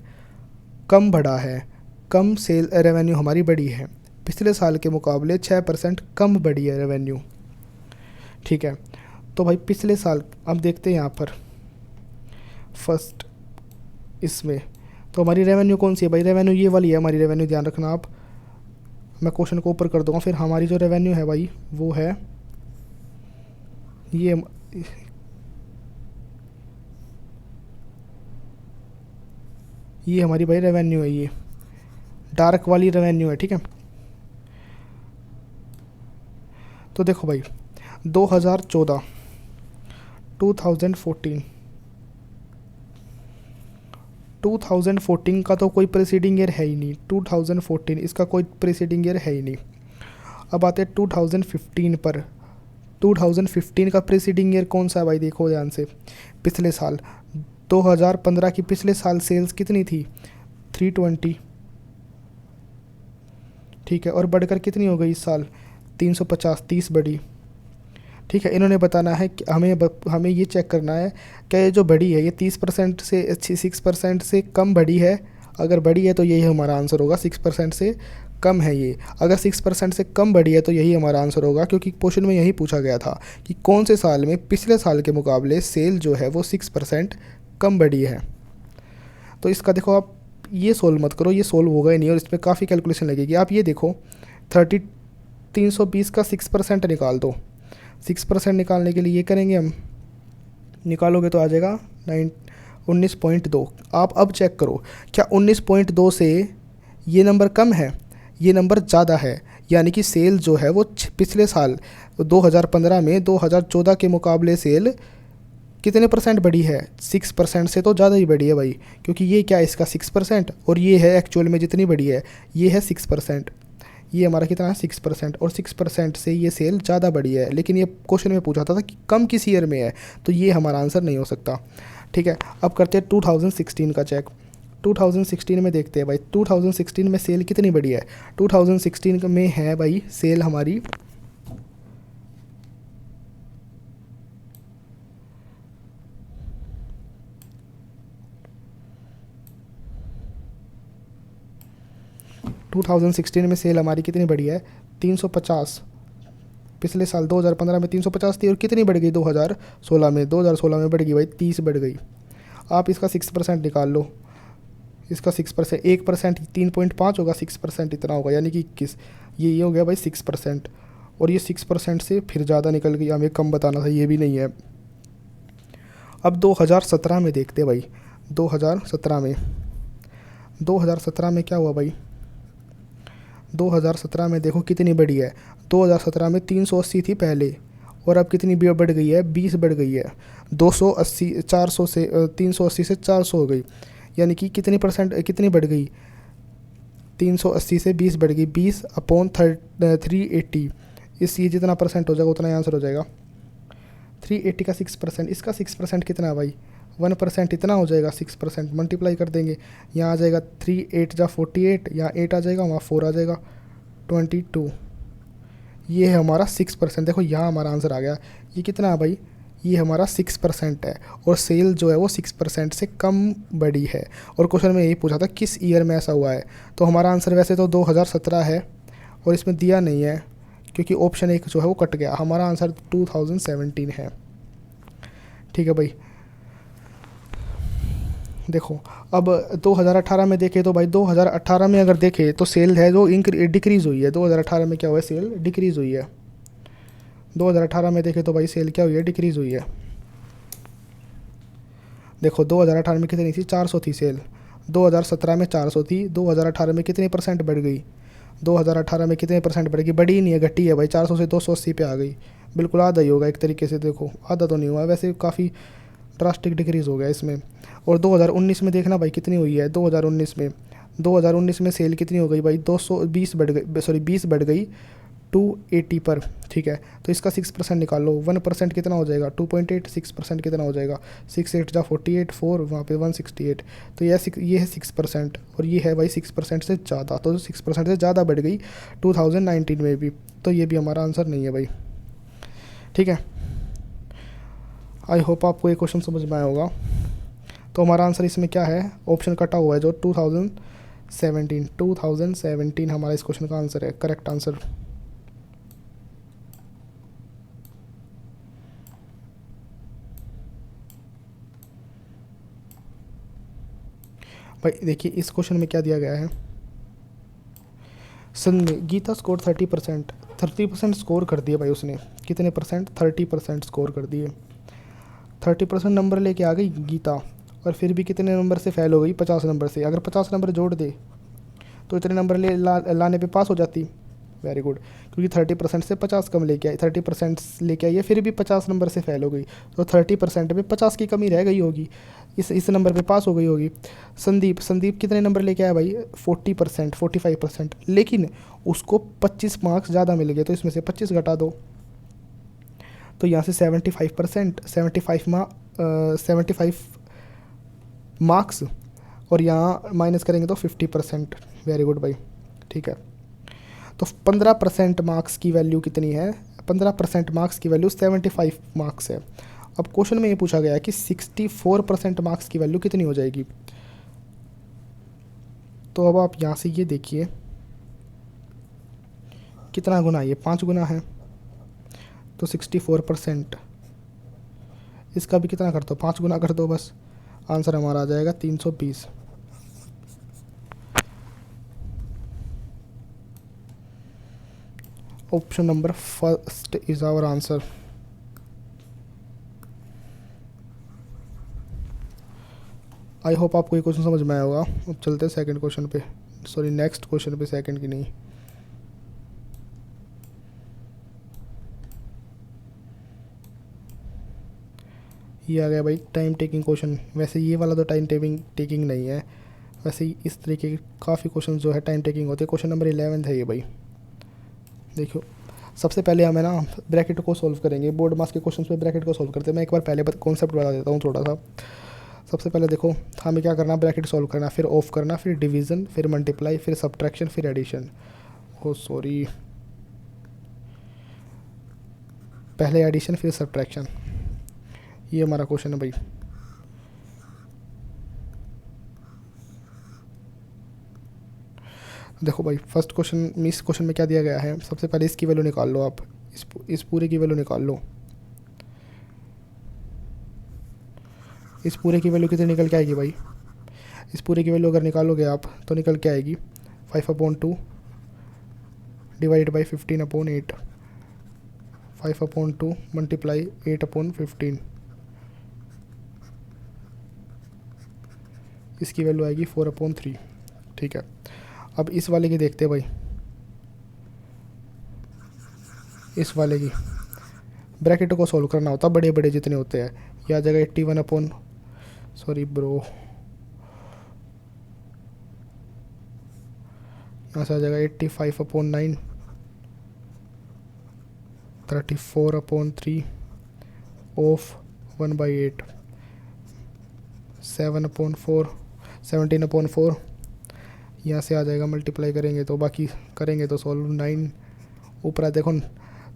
कम बढ़ा है, कम सेल रेवेन्यू हमारी बढ़ी है, पिछले साल के मुकाबले 6% कम बढ़ी है रेवेन्यू। ठीक है, तो भाई पिछले साल अब देखते हैं यहाँ पर फर्स्ट इसमें, तो हमारी रेवेन्यू कौन सी है भाई, रेवेन्यू ये वाली है हमारी रेवेन्यू, ध्यान रखना आप, मैं क्वेश्चन को ऊपर कर दूंगा। फिर हमारी जो रेवेन्यू है भाई वो है ये हमारी भाई रेवेन्यू है, ये डार्क वाली रेवेन्यू है। ठीक है, तो देखो भाई 2014 2014 का तो कोई प्रीसीडिंग ईयर है ही नहीं, 2014 इसका कोई प्रीसीडिंग ईयर है ही नहीं। अब आते हैं 2015 पर, 2015 का प्रीसीडिंग ईयर कौन सा है भाई, देखो ध्यान से, पिछले साल 2015 की पिछले साल सेल्स कितनी थी 320, ठीक है, और बढ़कर कितनी हो गई इस साल 350, 30 बढ़ी। ठीक है, इन्होंने बताना है कि हमें ये चेक करना है कि ये जो बढ़ी है ये 30% से 6% से कम बढ़ी है, अगर बढ़ी है तो यही हमारा आंसर होगा, 6% से कम है ये, अगर 6% से कम बढ़ी है तो यही हमारा आंसर होगा, क्योंकि क्वेश्चन में यही पूछा गया था कि कौन से साल में पिछले साल के मुकाबले सेल जो है वो 6% कम बढ़ी है। तो इसका देखो आप ये सोल्व मत करो, ये सोल्व होगा ही नहीं और इसमें काफ़ी कैलकुलेशन लगेगी। आप ये देखो 320 का 6% निकाल दो, 6% निकालने के लिए ये करेंगे हम, निकालोगे तो आ जाएगा 19.2। आप अब चेक करो क्या 19.2 से ये नंबर कम है, ये नंबर ज़्यादा है, यानी कि सेल जो है वो पिछले साल 2015 में 2014 के मुकाबले सेल कितने परसेंट बढ़ी है, 6% से तो ज़्यादा ही बढ़ी है भाई, क्योंकि ये क्या है इसका 6% और ये है एक्चुअल में जितनी बढ़ी है ये है 6%, ये हमारा कितना है 6%, और 6% से ये सेल ज़्यादा बढ़ी है, लेकिन ये क्वेश्चन में पूछा था कि कम किस ईयर में है, तो ये हमारा आंसर नहीं हो सकता। ठीक है, अब करते हैं 2016 का चेक। 2016 में देखते हैं भाई 2016 में सेल कितनी बढ़ी है, 2016 में है भाई सेल हमारी 2016 में सेल हमारी कितनी बढ़ी है 350, पिछले साल 2015 में 350 थी और कितनी बढ़ गई 2016 में, 2016 में बढ़ गई भाई 30 बढ़ गई। आप इसका 6% निकाल लो, इसका 6%, 1% 3.5 होगा, 6% इतना होगा यानी कि 21, ये हो गया भाई 6%, और ये 6% से फिर ज़्यादा निकल गई, हमें कम बताना था, ये भी नहीं है। अब 2017 में देखते भाई, 2017 में क्या हुआ भाई, 2017 में देखो कितनी बढ़ी है, 2017 में 380 थी पहले और अब कितनी बढ़ गई है 20 बढ़ गई है, 280 400 से 380 से 400 हो गई, यानी कि कितनी परसेंट कितनी बढ़ गई 380 से 20 बढ़ गई, 20/380, इस ये जितना परसेंट हो जाएगा उतना ही आंसर हो जाएगा। 380 का 6%, इसका 6% कितना है भाई 1% इतना हो जाएगा, 6% मल्टीप्लाई कर देंगे, यहाँ आ जाएगा 3 8 जा 48, यहाँ 8 आ जाएगा, वहाँ 4 आ जाएगा 22, ये है हमारा 6%। देखो यहाँ हमारा आंसर आ गया, ये कितना है भाई, ये हमारा 6% है और सेल जो है वो 6% से कम बढ़ी है, और क्वेश्चन में यही पूछा था किस ईयर में ऐसा हुआ है, तो हमारा आंसर वैसे तो 2017 है और इसमें दिया नहीं है क्योंकि ऑप्शन 1 जो है वो कट गया, हमारा आंसर 2017 है। ठीक है भाई, देखो अब 2018 में देखें तो भाई 2018 में अगर देखें तो सेल है जो डिक्रीज़ हुई है, 2018 में क्या हुआ है सेल डिक्रीज़ हुई है, 2018 में देखें तो भाई सेल क्या हुई है डिक्रीज़ हुई है। देखो 2018 में कितनी थी 400 थी सेल, 2017 में 400 थी, 2018 में कितनी परसेंट बढ़ गई, 2018 में कितने परसेंट बढ़ गई, बढ़ी ही नहीं है घटी है भाई, 400 से 280 पे आ गई, बिल्कुल आधा ही होगा एक तरीके से, देखो आधा तो नहीं हुआ वैसे, काफ़ी ड्रास्टिक डिक्रीज़ हो गया इसमें। और 2019 में देखना भाई कितनी हुई है, 2019 में सेल कितनी हो गई भाई 220 बढ़ गई, सॉरी 20 बढ़ गई 280 पर, ठीक है। तो इसका 6% निकाल लो, 1% कितना हो जाएगा 2.8, 6% कितना हो जाएगा 6 8 जा 48, 4 वहाँ पे 168। तो ये है 6% और ये है भाई 6% से ज़्यादा, तो 6% से ज़्यादा बढ़ गई 2019 में भी, तो ये भी हमारा आंसर नहीं है भाई, ठीक है। आई होप आपको ये क्वेश्चन समझ में आया होगा। तो हमारा आंसर इसमें क्या है, ऑप्शन कटा हुआ है जो 2017 हमारा इस क्वेश्चन का आंसर है, करेक्ट आंसर। भाई देखिए इस क्वेश्चन में क्या दिया गया है, गीता स्कोर 30%, 30% स्कोर कर दिया भाई उसने, कितने परसेंट 30% स्कोर कर दिए, 30% नंबर लेके आ गई गीता, और फिर भी कितने नंबर से फेल हो गई 50 नंबर से। अगर 50 नंबर जोड़ दे तो इतने नंबर लाने पे पास हो जाती, वेरी गुड, क्योंकि 30% से 50 कम लेके आई, 30% लेके आई है, फिर भी 50 नंबर से फेल हो गई, तो 30% में 50 की कमी रह गई होगी, इस नंबर पे पास हो गई होगी। संदीप कितने नंबर लेके आया भाई 40%, 45%, लेकिन उसको 25 मार्क्स ज़्यादा मिल गए, तो इसमें से 25 घटा दो, तो यहाँ से 75%, 75 मार्क्स, और यहाँ माइनस करेंगे तो 50%, वेरी गुड भाई, ठीक है। तो 15% मार्क्स की वैल्यू कितनी है, 15% मार्क्स की वैल्यू 75 मार्क्स है। अब क्वेश्चन में ये पूछा गया है कि 64% मार्क्स की वैल्यू कितनी हो जाएगी। तो अब आप यहाँ से ये देखिए कितना गुना, ये 5 गुना है, तो 64%, इसका भी कितना कर दो 5 गुना कर दो, बस आंसर हमारा आ जाएगा 320। Option number first is our answer. I hope आपको ये क्वेश्चन समझ में आया होगा। अब चलते हैं सेकंड क्वेश्चन पे, सॉरी नेक्स्ट क्वेश्चन पे, सेकंड की नहीं। ये आ गया भाई टाइम टेकिंग क्वेश्चन। वैसे ये वाला तो टाइम टेकिंग नहीं है, वैसे ही इस तरीके के काफ़ी क्वेश्चन जो है टाइम टेकिंग होते हैं। क्वेश्चन नंबर 11 है ये भाई, देखो सबसे पहले हमें ना ब्रैकेट को सॉल्व करेंगे, बोर्ड मास के क्वेश्चन पे ब्रैकेट को सॉल्व करते हैं। मैं एक बार पहले कॉन्सेप्ट बता देता हूँ थोड़ा सा। सबसे पहले देखो हमें क्या करना, ब्रैकेट सॉल्व करना, फिर ऑफ करना, फिर डिवीज़न, फिर मल्टीप्लाई, फिर सब्ट्रैक्शन, फिर एडिशन। ओ सॉरी, पहले एडिशन फिर सब्ट्रैक्शन, ये हमारा क्वेश्चन है भाई। देखो भाई फर्स्ट क्वेश्चन, इस क्वेश्चन में क्या दिया गया है, सबसे पहले इसकी वैल्यू निकाल लो आप, इस पूरे की वैल्यू निकाल लो। इस पूरे की वैल्यू कितनी निकल के आएगी भाई, इस पूरे की वैल्यू अगर निकालोगे आप तो निकल के आएगी 5/2 डिवाइड बाई 15/8, 5/2 मल्टीप्लाई 8/15, इसकी वैल्यू आएगी 4/3, ठीक है। अब इस वाले की देखते हैं भाई, इस वाले की ब्रैकेट को सॉल्व करना होता बड़े बड़े जितने होते हैं, यह आ जाएगा 81 सॉरी ब्रो, यहाँ से आ जाएगा 85/9, 34/3 ऑफ 1/8, 7/4, 17/4, यहाँ से आ जाएगा मल्टीप्लाई करेंगे तो, बाकी करेंगे तो सॉल्व 9, ऊपर देखो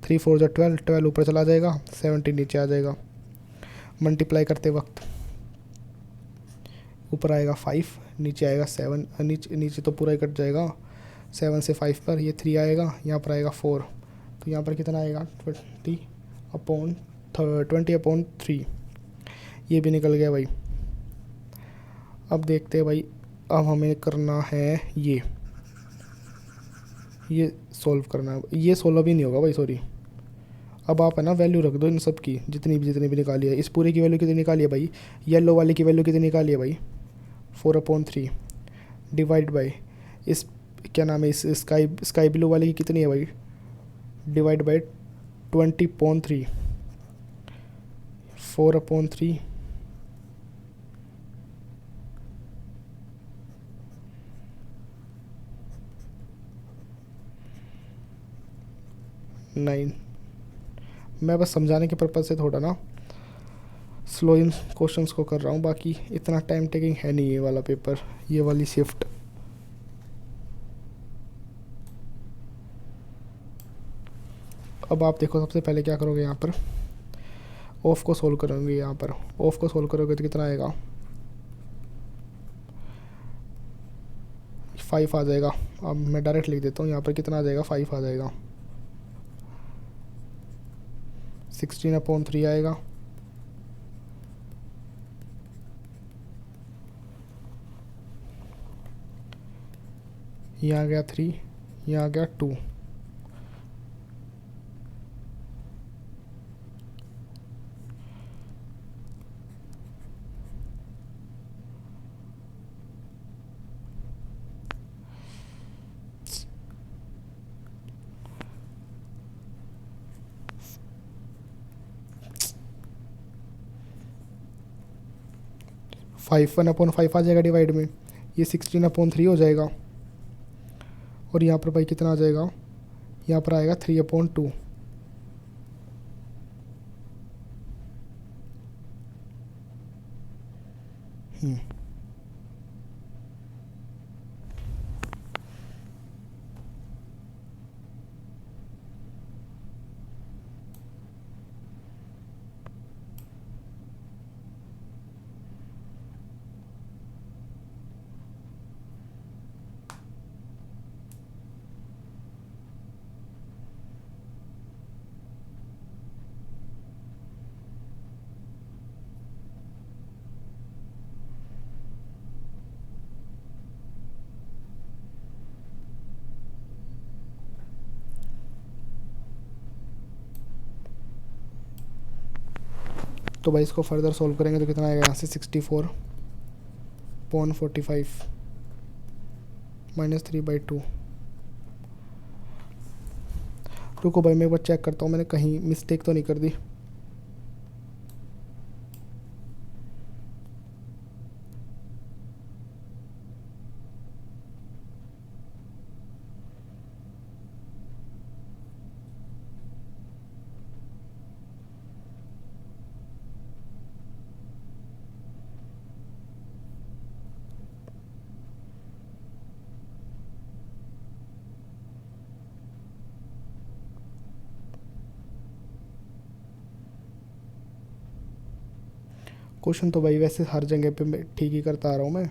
3 4 जो 12, 12 ऊपर चला जाएगा, 17 नीचे आ जाएगा। मल्टीप्लाई करते वक्त ऊपर आएगा 5, नीचे आएगा 7, नीचे तो पूरा ही कट जाएगा, 7 से 5 पर ये 3 आएगा, यहाँ पर आएगा 4, तो यहाँ पर कितना आएगा 20/3, ये भी निकल गया भाई। अब देखते हैं भाई, अब हमें करना है ये सॉल्व करना है, ये सॉल्व भी नहीं होगा भाई सॉरी। अब आप है ना वैल्यू रख दो इन सब की, जितनी भी निकाली है। इस पूरे की वैल्यू कितनी निकाली है भाई, येलो वाले की वैल्यू कितनी निकाली है भाई 4/3, डिवाइड बाई इस क्या नाम है, इस स्काई ब्लू वाले की कितनी है भाई, डिवाइड बाई 20/3, 4/3, 9। मैं बस समझाने के पर्पज़ से थोड़ा ना स्लो इन क्वेश्चंस को कर रहा हूँ, बाकी इतना टाइम टेकिंग है नहीं ये वाला पेपर, ये वाली शिफ्ट। अब आप देखो, सबसे पहले क्या करोगे, यहाँ पर ऑफ को सोल्व करोगे। यहाँ पर ऑफ को सोल्व करोगे तो कितना आएगा, 5 आ जाएगा। अब मैं डायरेक्ट लिख देता हूँ, यहाँ पर कितना आ जाएगा, 5 आ जाएगा। 16/3 आएगा। ये आ गया 3, ये आ गया 2। फाइव 1/5 आ जाएगा डिवाइड में, ये 16/3 हो जाएगा। और यहाँ पर भाई कितना आ जाएगा, यहाँ पर आएगा 3/2। तो भाई इसको फर्दर सोल्व करेंगे तो कितना आएगा, यहाँ से 64.45 -3/2। रुको भाई, मैं एक बार चेक करता हूँ मैंने कहीं मिस्टेक तो नहीं कर दी। क्वेश्चन तो भाई वैसे हर जगह पे मैं ठीक ही करता आ रहा हूँ मैं।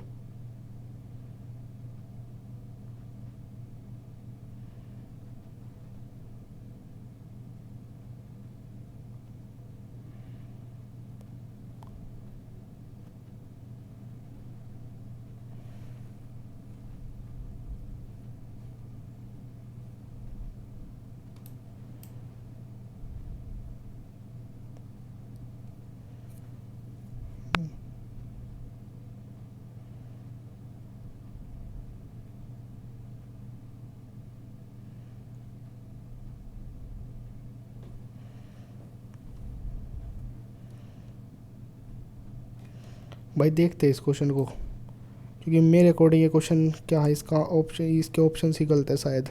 भाई देखते हैं इस क्वेश्चन को, क्योंकि मेरे अकॉर्डिंग ये क्वेश्चन क्या है, इसका ऑप्शन, इसके ऑप्शन ही गलत है शायद,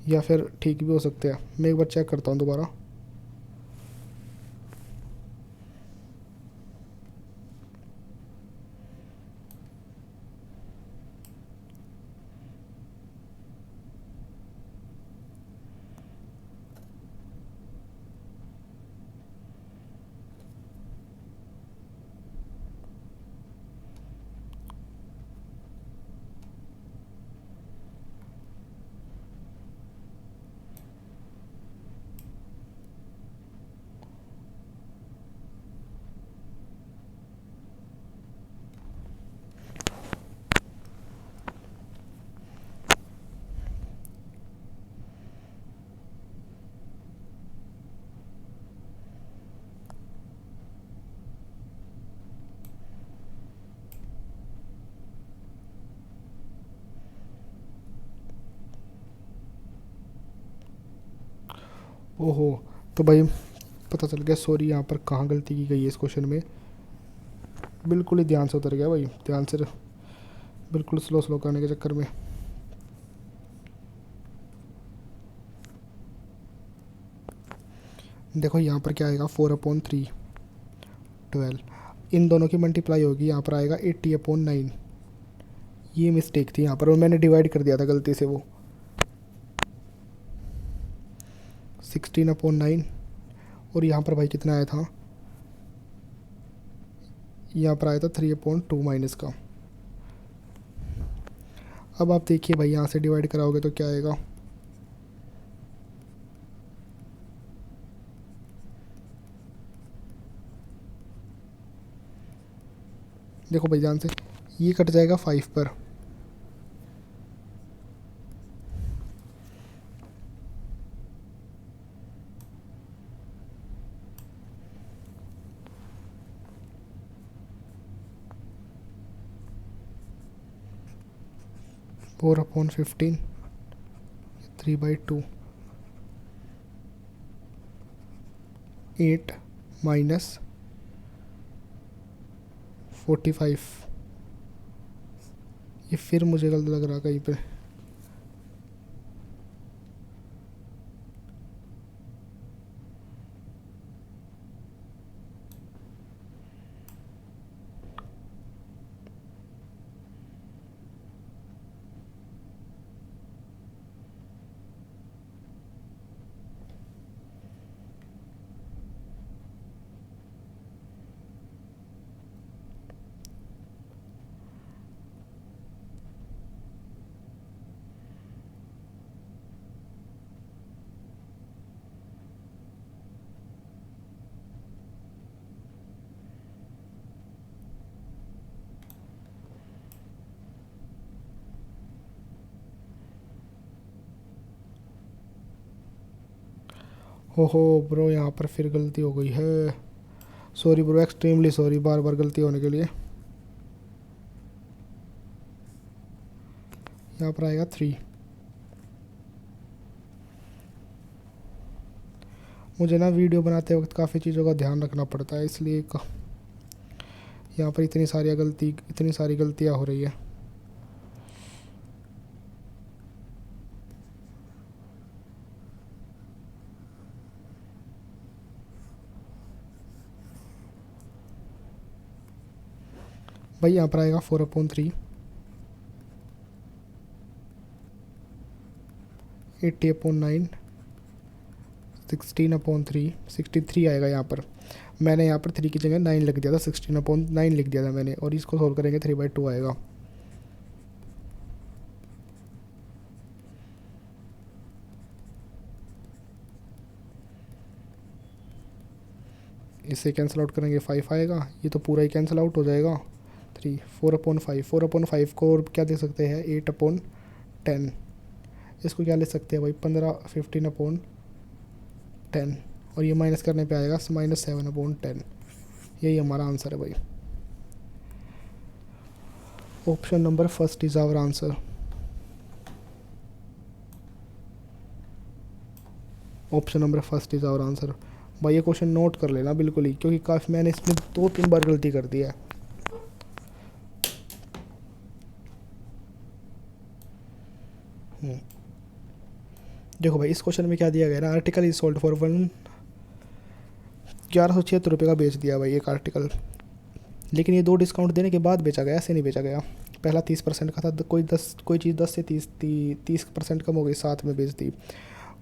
या फिर ठीक भी हो सकते हैं। मैं एक बार चेक करता हूँ दोबारा। ओहो, तो भाई पता चल गया, सॉरी, यहाँ पर कहाँ गलती की गई है इस क्वेश्चन में। बिल्कुल ही ध्यान से उतर गया भाई, ध्यान से, बिल्कुल स्लो स्लो करने के चक्कर में। देखो यहाँ पर क्या आएगा 4/3 12, इन दोनों की मल्टीप्लाई होगी, यहाँ पर आएगा 80/9। ये मिस्टेक थी यहाँ पर और मैंने डिवाइड कर दिया था गलती से वो 16/9। और यहाँ पर भाई कितना आया था, यहाँ पर आया था 3/2 माइनस का। अब आप देखिए भाई यहाँ से डिवाइड कराओगे तो क्या आएगा, देखो भाई ध्यान से, ये कट जाएगा 5 पर,4/15 3/2 8 माइनस 45। ये फिर मुझे गलत लग रहा कहीं पे, हो ब्रो यहाँ पर फिर गलती हो गई है, सॉरी ब्रो, एक्सट्रीमली सॉरी बार बार गलती होने के लिए। यहाँ पर आएगा 3। मुझे ना वीडियो बनाते वक्त काफ़ी चीज़ों का ध्यान रखना पड़ता है, इसलिए यहाँ पर इतनी सारी गलतियाँ हो रही है। भाई यहाँ पर आएगा 4/3 80/9 16/3 63 आएगा यहाँ पर। मैंने यहाँ पर 3 की जगह 9 लिख दिया था, 16/9 लिख दिया था मैंने, और इसको सोल्व करेंगे 3/2 आएगा। इससे कैंसिल आउट करेंगे 5 आएगा, ये तो पूरा ही कैंसिल आउट हो जाएगा। 3 4/5 4/5 को और क्या दे सकते हैं 8/10। इसको क्या ले सकते हैं भाई 15/15/10, और ये माइनस करने पे आएगा -7/10। यही हमारा आंसर है भाई। Option number first is our answer. Option number first is our answer. भाई ये क्वेश्चन नोट कर लेना बिल्कुल ही, क्योंकि काफ़ी मैंने इसमें 2-3 बार गलती कर दी है। देखो भाई इस क्वेश्चन में क्या दिया गया ना, आर्टिकल इज सोल्ड फॉर 1176 का बेच दिया भाई एक आर्टिकल, लेकिन ये 2 डिस्काउंट देने के बाद बेचा गया, ऐसे नहीं बेचा गया। पहला 30% का था, कोई चीज़ 10 से 30% कम हो गई, साथ में बेच दी।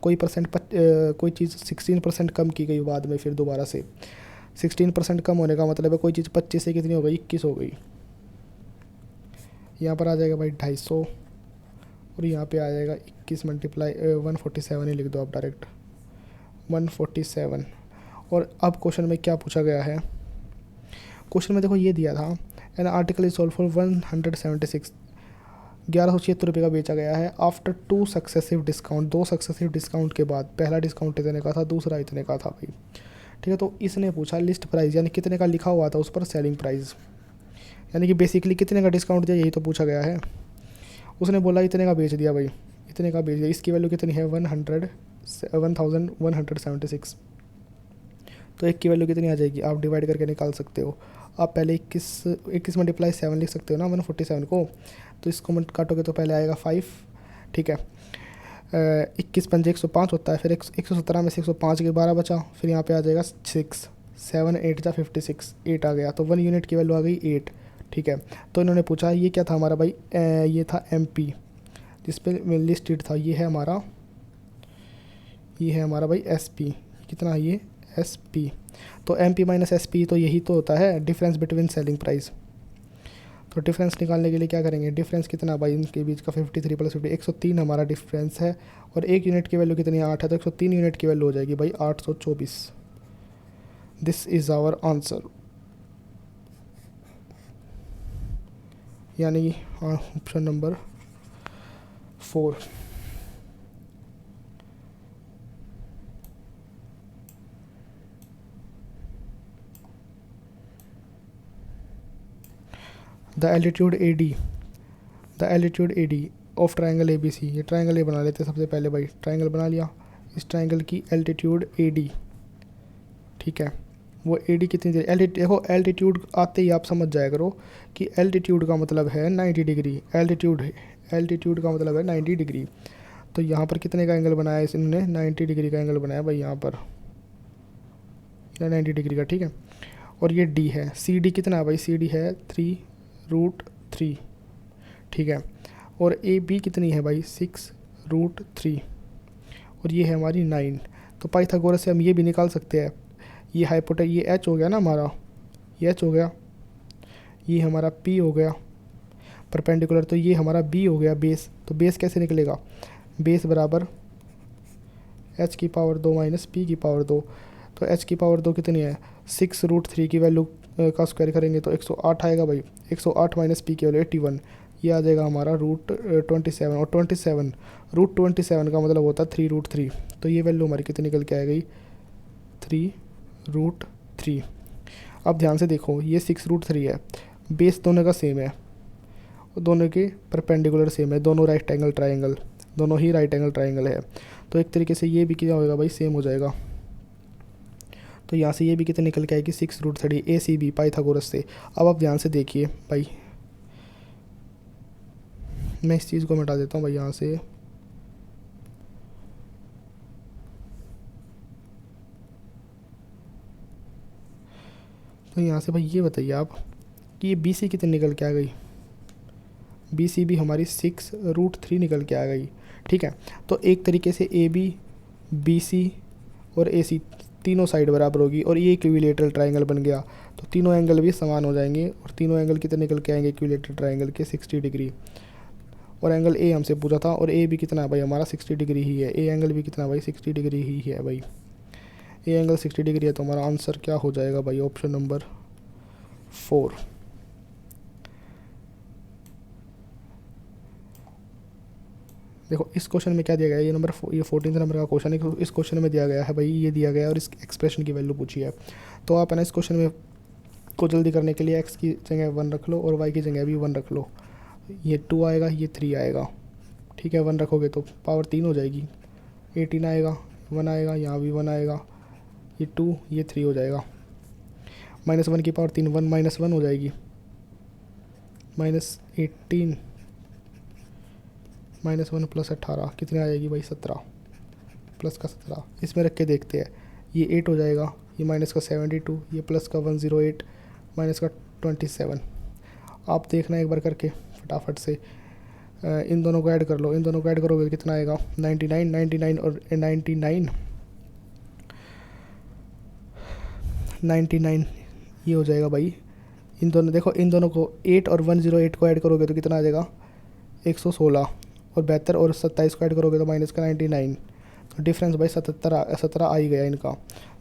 कोई चीज़ 16% कम की गई बाद में, फिर दोबारा से 16% कम होने का मतलब है कोई चीज़ 25 से कितनी हो गई 21 हो गई। यहाँ पर आ जाएगा भाई 250, और यहाँ पे आ जाएगा 21 मल्टीप्लाई 147 ही लिख दो आप डायरेक्ट 147। और अब क्वेश्चन में क्या पूछा गया है, क्वेश्चन में देखो ये दिया था an article is sold for 176, 1176 का बेचा गया है। After 2 successive discount, 2 successive discount के बाद, पहला डिस्काउंट इतने का था, दूसरा इतने का था भाई, ठीक है। तो इसने पूछा लिस्ट प्राइस, यानी कितने का लिखा हुआ था उस पर सेलिंग प्राइस, यानी कि बेसिकली कितने का डिस्काउंट दिया, यही तो पूछा गया है। उसने बोला इतने का बेच दिया भाई, इतने का बेच दिया। इसकी वैल्यू कितनी है 1176। तो एक की वैल्यू कितनी आ जाएगी, आप डिवाइड करके निकाल सकते हो। आप पहले 21 मल्टीप्लाई 7 लिख सकते हो ना 147 को, तो इसको काटोगे तो पहले आएगा 5, ठीक है। 21 × 5 = 105 होता है, फिर 117 में से 105 के 12 बचा, फिर यहाँ पे आ जाएगा 6, 7 8 × 56, 8 आ गया, तो 1 यूनिट की वैल्यू आ गई 8। ठीक है, तो इन्होंने पूछा ये क्या था हमारा भाई, ये था MP जिस पे लिस्टेड था, ये है हमारा भाई SP, कितना है ये SP। तो MP - SP तो यही तो होता है डिफरेंस बिटवीन सेलिंग प्राइस। तो डिफरेंस निकालने के लिए क्या करेंगे, डिफरेंस कितना भाई इनके बीच का, 53 + 50, 103 हमारा डिफरेंस है, और एक यूनिट की वैल्यू कितनी है 8 है, तो 103 यूनिट की वैल्यू हो जाएगी भाई 824। दिस इज़ आवर आंसर, यानी option number 4। The altitude AD of triangle ABC, ये ट्राइंगल ए बना लेते हैं सबसे पहले भाई, ट्राइंगल बना लिया, इस ट्राइंगल की एल्टीट्यूड AD, ठीक है, वो AD कितनी देर, देखो एल्टीट्यूड आते ही आप समझ जाया करो कि एल्टीट्यूड का मतलब है 90 डिग्री, एल्टीट्यूड का मतलब है 90 डिग्री। तो यहाँ पर कितने का एंगल बनाया है इन्होंने, 90 डिग्री का एंगल बनाया भाई यहाँ पर, 90 डिग्री का, ठीक है। और ये D है, CD कितना है भाई, CD है 3√3, ठीक है। और AB कितनी है भाई 6√3, और ये है हमारी 9। तो पाइथागोरस से हम ये भी निकाल सकते हैं, ये ये H हो गया ना हमारा, ये H हो गया, ये हमारा P हो गया परपेंडिकुलर, तो ये हमारा B हो गया बेस। तो बेस कैसे निकलेगा, बेस बराबर h⁻² - p⁻²। तो h⁻² कितनी है 6√3 की वैल्यू का स्क्वायर करेंगे तो 108 आएगा भाई, 108 - p की वैल्यू 81, ये आ जाएगा हमारा √27, और 27 √27 का मतलब होता है 3√3। तो ये वैल्यू हमारी कितनी निकल के आ गई 3√3। अब ध्यान से देखो ये 6√3 है, बेस दोनों का सेम है, दोनों के परपेंडिकुलर सेम है, दोनों राइट एंगल ट्राइंगल, दोनों ही राइट एंगल ट्राइंगल है। तो एक तरीके से ये भी क्या होगा भाई सेम हो जाएगा। तो यहाँ से ये भी कितने निकल के आएगी 6√3 ACB पाइथागोरस से। अब आप ध्यान से देखिए भाई, मैं इस चीज़ को मिटा देता हूँ भाई यहाँ से, तो यहाँ से भाई ये बताइए आप कि ये BC कितनी निकल के आ गई, BC भी हमारी 6√3 निकल के आ गई, ठीक है। तो एक तरीके से AB BC और AC तीनों साइड बराबर होगी, और ये इक्विलेटरल ट्राइंगल बन गया, तो तीनों एंगल भी समान हो जाएंगे, और तीनों एंगल कितने निकल के आएंगे इक्विलेटरल ट्राइंगल के 60 डिग्री। और एंगल A हमसे पूछा था, और A भी कितना है भाई हमारा 60 डिग्री ही है, A एंगल भी कितना भाई 60 डिग्री ही है भाई, A एंगल 60 डिग्री है, तो हमारा आंसर क्या हो जाएगा भाई ऑप्शन नंबर 4। देखो इस क्वेश्चन में क्या दिया गया है, ये 14 नंबर का क्वेश्चन है, इस क्वेश्चन में दिया गया है भाई, ये दिया गया है और इस एक्सप्रेशन की वैल्यू पूछी है। तो आप है ना इस क्वेश्चन में को जल्दी करने के लिए x की जगह 1 रख लो और y की जगह भी 1 रख लो, ये 2 आएगा, ये 3 आएगा, ठीक है। 1 रखोगे तो पावर 3 हो जाएगी, 18 आएगा, 1 आएगा, यहाँ भी 1 आएगा, ये 2 ये 3 हो जाएगा, -1 की पावर 3 1 - 1 हो जाएगी, -18 -1 + 18 कितने आ जाएगी भाई 17, प्लस का 17, इसमें रख के देखते हैं, ये 8 हो जाएगा, ये माइनस का 72, ये प्लस का 108, माइनस का 27। आप देखना एक बार करके फटाफट से, इन दोनों को ऐड कर लो, इन दोनों को ऐड करोगे तो कितना आएगा 99 99 और 99 ये हो जाएगा भाई। इन दोनों देखो, इन दोनों को 8 और 108 को ऐड करोगे तो कितना आ जाएगा 116, और 72 और 27 को ऐड करोगे तो माइनस का 99, तो डिफरेंस भाई 17 आ ही गया इनका,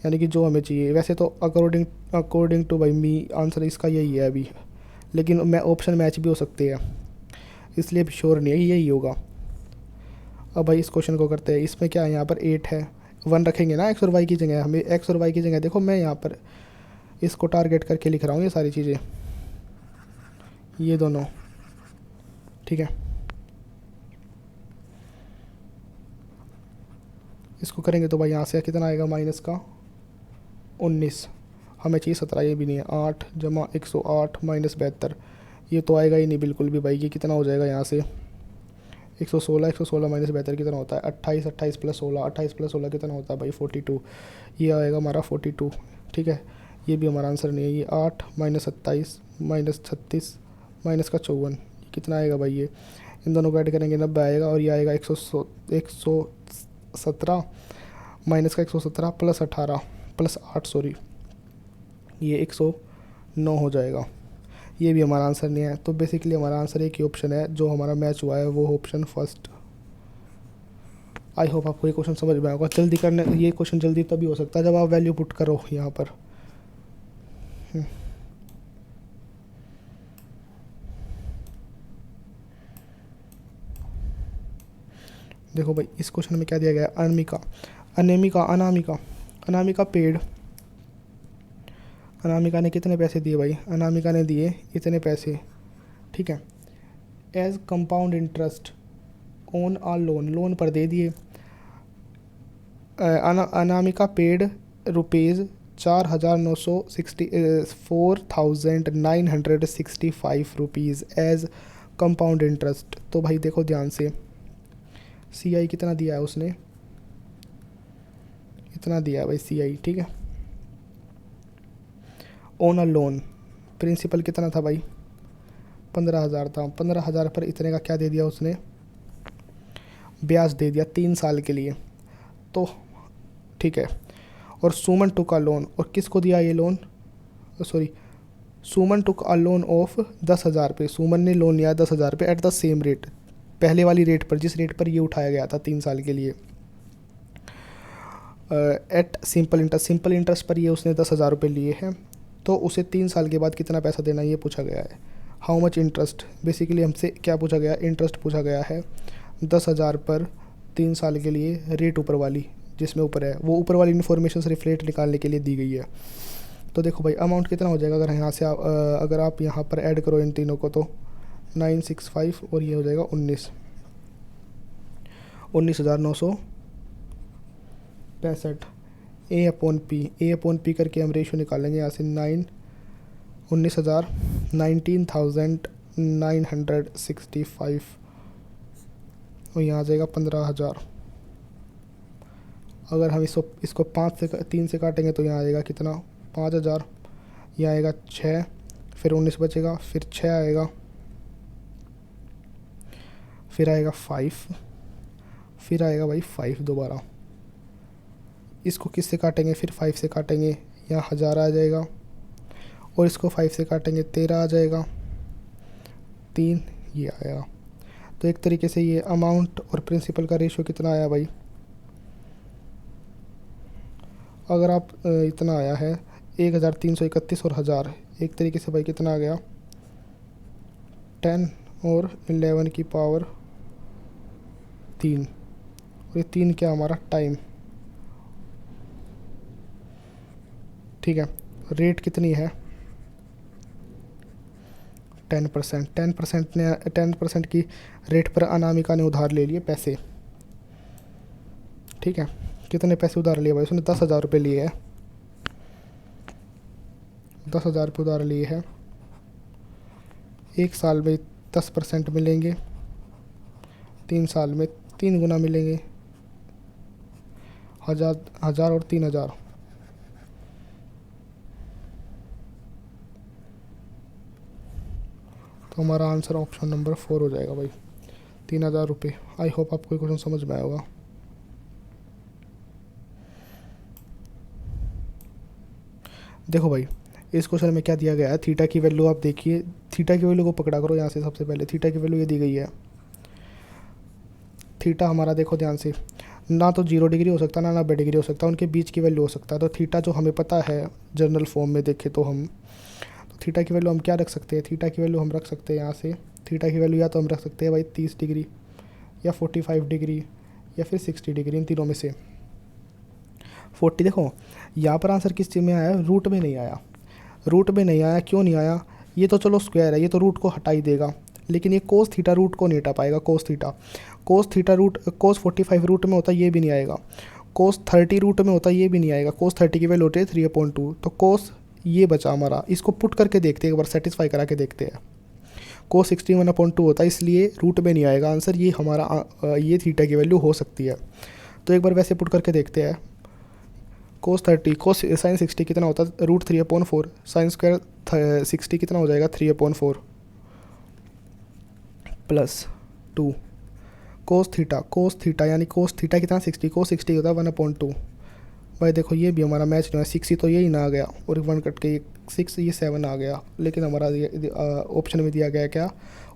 यानी कि जो हमें चाहिए। वैसे तो अकॉर्डिंग टू भाई मी आंसर इसका यही है अभी, लेकिन मैं ऑप्शन मैच भी हो सकते हैं, इसलिए भी श्योर नहीं है यही होगा। अब भाई इस क्वेश्चन को करते हैं, इसमें क्या है, यहाँ पर 8 है, 1 रखेंगे ना एक्स और वाई की जगह, हमें एक्स और वाई की जगह देखो, मैं यहाँ पर इसको टारगेट करके लिख रहा हूँ ये सारी चीज़ें, ये दोनों, ठीक है। इसको करेंगे तो भाई यहाँ से कितना आएगा माइनस का 19, हमें चाहिए 17, ये भी नहीं है, 8 जमा 108 माइनस 72, ये तो आएगा ही नहीं बिल्कुल भी भाई। ये कितना हो जाएगा यहाँ से 116 माइनस 72 कितना होता है? 28, 28 प्लस 16, 28 प्लस 16 कितना होता है भाई? 42। ये आएगा हमारा 42। ठीक है, ये भी हमारा आंसर नहीं है। ये 8 माइनस 27 माइनस 36 माइनस का 54, कितना आएगा भाई? ये इन दोनों को ऐड करेंगे 90 आएगा, और ये आएगा 117 माइनस का 117 प्लस 18 प्लस 8 सॉरी, ये 109 हो जाएगा। ये भी हमारा आंसर नहीं है। तो बेसिकली हमारा आंसर एक ही ऑप्शन है जो हमारा मैच हुआ है, वो ऑप्शन फर्स्ट। आई होप आपको ये क्वेश्चन समझ में आएगा। जल्दी करने, ये क्वेश्चन जल्दी तभी हो सकता है जब आप वैल्यू पुट करो यहाँ पर। देखो भाई, इस क्वेश्चन में क्या दिया गया है? अनामिका अनामिका पेड। अनामिका ने कितने पैसे दिए भाई? अनामिका ने दिए इतने पैसे। ठीक है, as compound interest on a loan, loan पर दे दिए। Anamika paid rupees 4,965 rupees as compound interest. तो भाई देखो ध्यान से, सी आई कितना दिया है उसने? इतना दिया है भाई सी आई। ठीक है, ऑन अ लोन प्रिंसिपल कितना था भाई? 15,000 था। 15,000 पर इतने का क्या दे दिया उसने? ब्याज दे दिया 3 साल के लिए। तो ठीक है, और सुमन टुक अ लोन, और किसको दिया ये loan? Sorry, Suman took a loan of 10,000 पे। सुमन ने लोन लिया 10,000 पे एट द सेम रेट, पहले वाली रेट पर, जिस रेट पर ये उठाया गया था 3 साल के लिए। एट सिंपल इंटरेस्ट पर ये उसने 10,000 रुपये लिए हैं। तो उसे 3 साल के बाद कितना पैसा देना, ये पूछा गया है। हाउ मच इंटरेस्ट, बेसिकली हमसे क्या पूछा गया? इंटरेस्ट पूछा गया है 10,000 पर 3 साल के लिए, रेट ऊपर वाली जिसमें ऊपर है, वो ऊपर वाली इन्फॉर्मेशन से रिफ्लेक्ट निकालने के लिए दी गई है। तो देखो भाई, अमाउंट कितना हो जाएगा अगर यहाँ से अगर आप यहाँ पर ऐड करो इन तीनों को, तो 965 और ये हो जाएगा 19,965। ए अपॉन पी करके हम रेशो निकालेंगे यहाँ से 19,965 और यहाँ आ जाएगा 15,000। अगर हम इसको 3 से काटेंगे तो यहाँ आएगा कितना? 5,000। यहाँ आएगा 6, फिर 19 बचेगा, फिर 6 आएगा, फिर आएगा 5, फिर आएगा भाई 5 दोबारा। इसको किस से काटेंगे? फिर 5 से काटेंगे, यहाँ 1000 आ जाएगा, और इसको 5 से काटेंगे 13 आ जाएगा, 3 ये आएगा। तो एक तरीके से ये अमाउंट और प्रिंसिपल का रेशो कितना आया भाई? अगर आप इतना आया है 1,331 और 1000, एक तरीके से भाई कितना आ गया? 10 और 11 की पावर 3, और ये 3 क्या हमारा? टाइम। ठीक है, रेट कितनी है? 10%। 10% की रेट पर अनामिका ने उधार ले लिए पैसे। ठीक है, कितने पैसे उधार लिए भाई? उसने 10,000 रुपये लिए हैं, 10,000 रुपये उधार लिए हैं। 1 साल में 10% मिलेंगे, 3 साल में 3 गुना मिलेंगे, 1000 और 3,000। तो हमारा आंसर ऑप्शन नंबर 4 हो जाएगा भाई, 3,000 रुपये। आई होप आपको ये क्वेश्चन समझ में आया होगा। देखो भाई, इस क्वेश्चन में क्या दिया गया है? थीटा की वैल्यू आप देखिए, थीटा की वैल्यू को पकड़ा करो यहाँ से। सबसे पहले थीटा की वैल्यू ये दी गई है। थीटा हमारा देखो ध्यान से, ना तो 0 डिग्री हो सकता, ना 90 डिग्री हो सकता, उनके बीच की वैल्यू हो सकता है। तो थीटा जो हमें पता है जनरल फॉर्म में देखें तो हम, तो थीटा की वैल्यू हम क्या रख सकते हैं? थीटा की वैल्यू हम रख सकते हैं यहाँ से, थीटा की वैल्यू या तो हम रख सकते हैं भाई 30 डिग्री या 45 डिग्री या फिर 60 डिग्री, इन तीनों में से 40। देखो यहाँ पर आंसर किस चीज़ में आया? रूट में नहीं आया। रूट में नहीं आया, क्यों नहीं आया? ये तो चलो स्क्वायर है, ये तो रूट को हटा ही देगा, लेकिन ये कोस थीटा रूट को नहीं हटा पाएगा। कोस थीटा रूट, कोस 45 रूट में होता, ये भी नहीं आएगा। कोस 30 रूट में होता, ये भी नहीं आएगा। कोस 30 की वैल्यू होती है 3/2। तो कोस ये बचा हमारा, इसको पुट करके देखते हैं एक बार, सेटिस्फाई करा के देखते हैं। कोस 60 1/2 होता है, इसलिए रूट में नहीं आएगा आंसर। ये हमारा ये थीटा की वैल्यू हो सकती है। तो एक बार वैसे पुट करके देखते हैं। कोस 30 कोस साइन 60 कितना होता है, √3/4। साइन स्क्वायर 60 कितना हो जाएगा, 3/4 प्लस 2। कोस थीटा यानी कोस थीटा कितना 60, कोस 60 होता है 1/2। भाई देखो ये भी हमारा मैच नहीं हुआ, 6 तो यही ना आ गया और 1 कट के 6, ये 7 आ गया। लेकिन हमारा ऑप्शन में दिया गया क्या,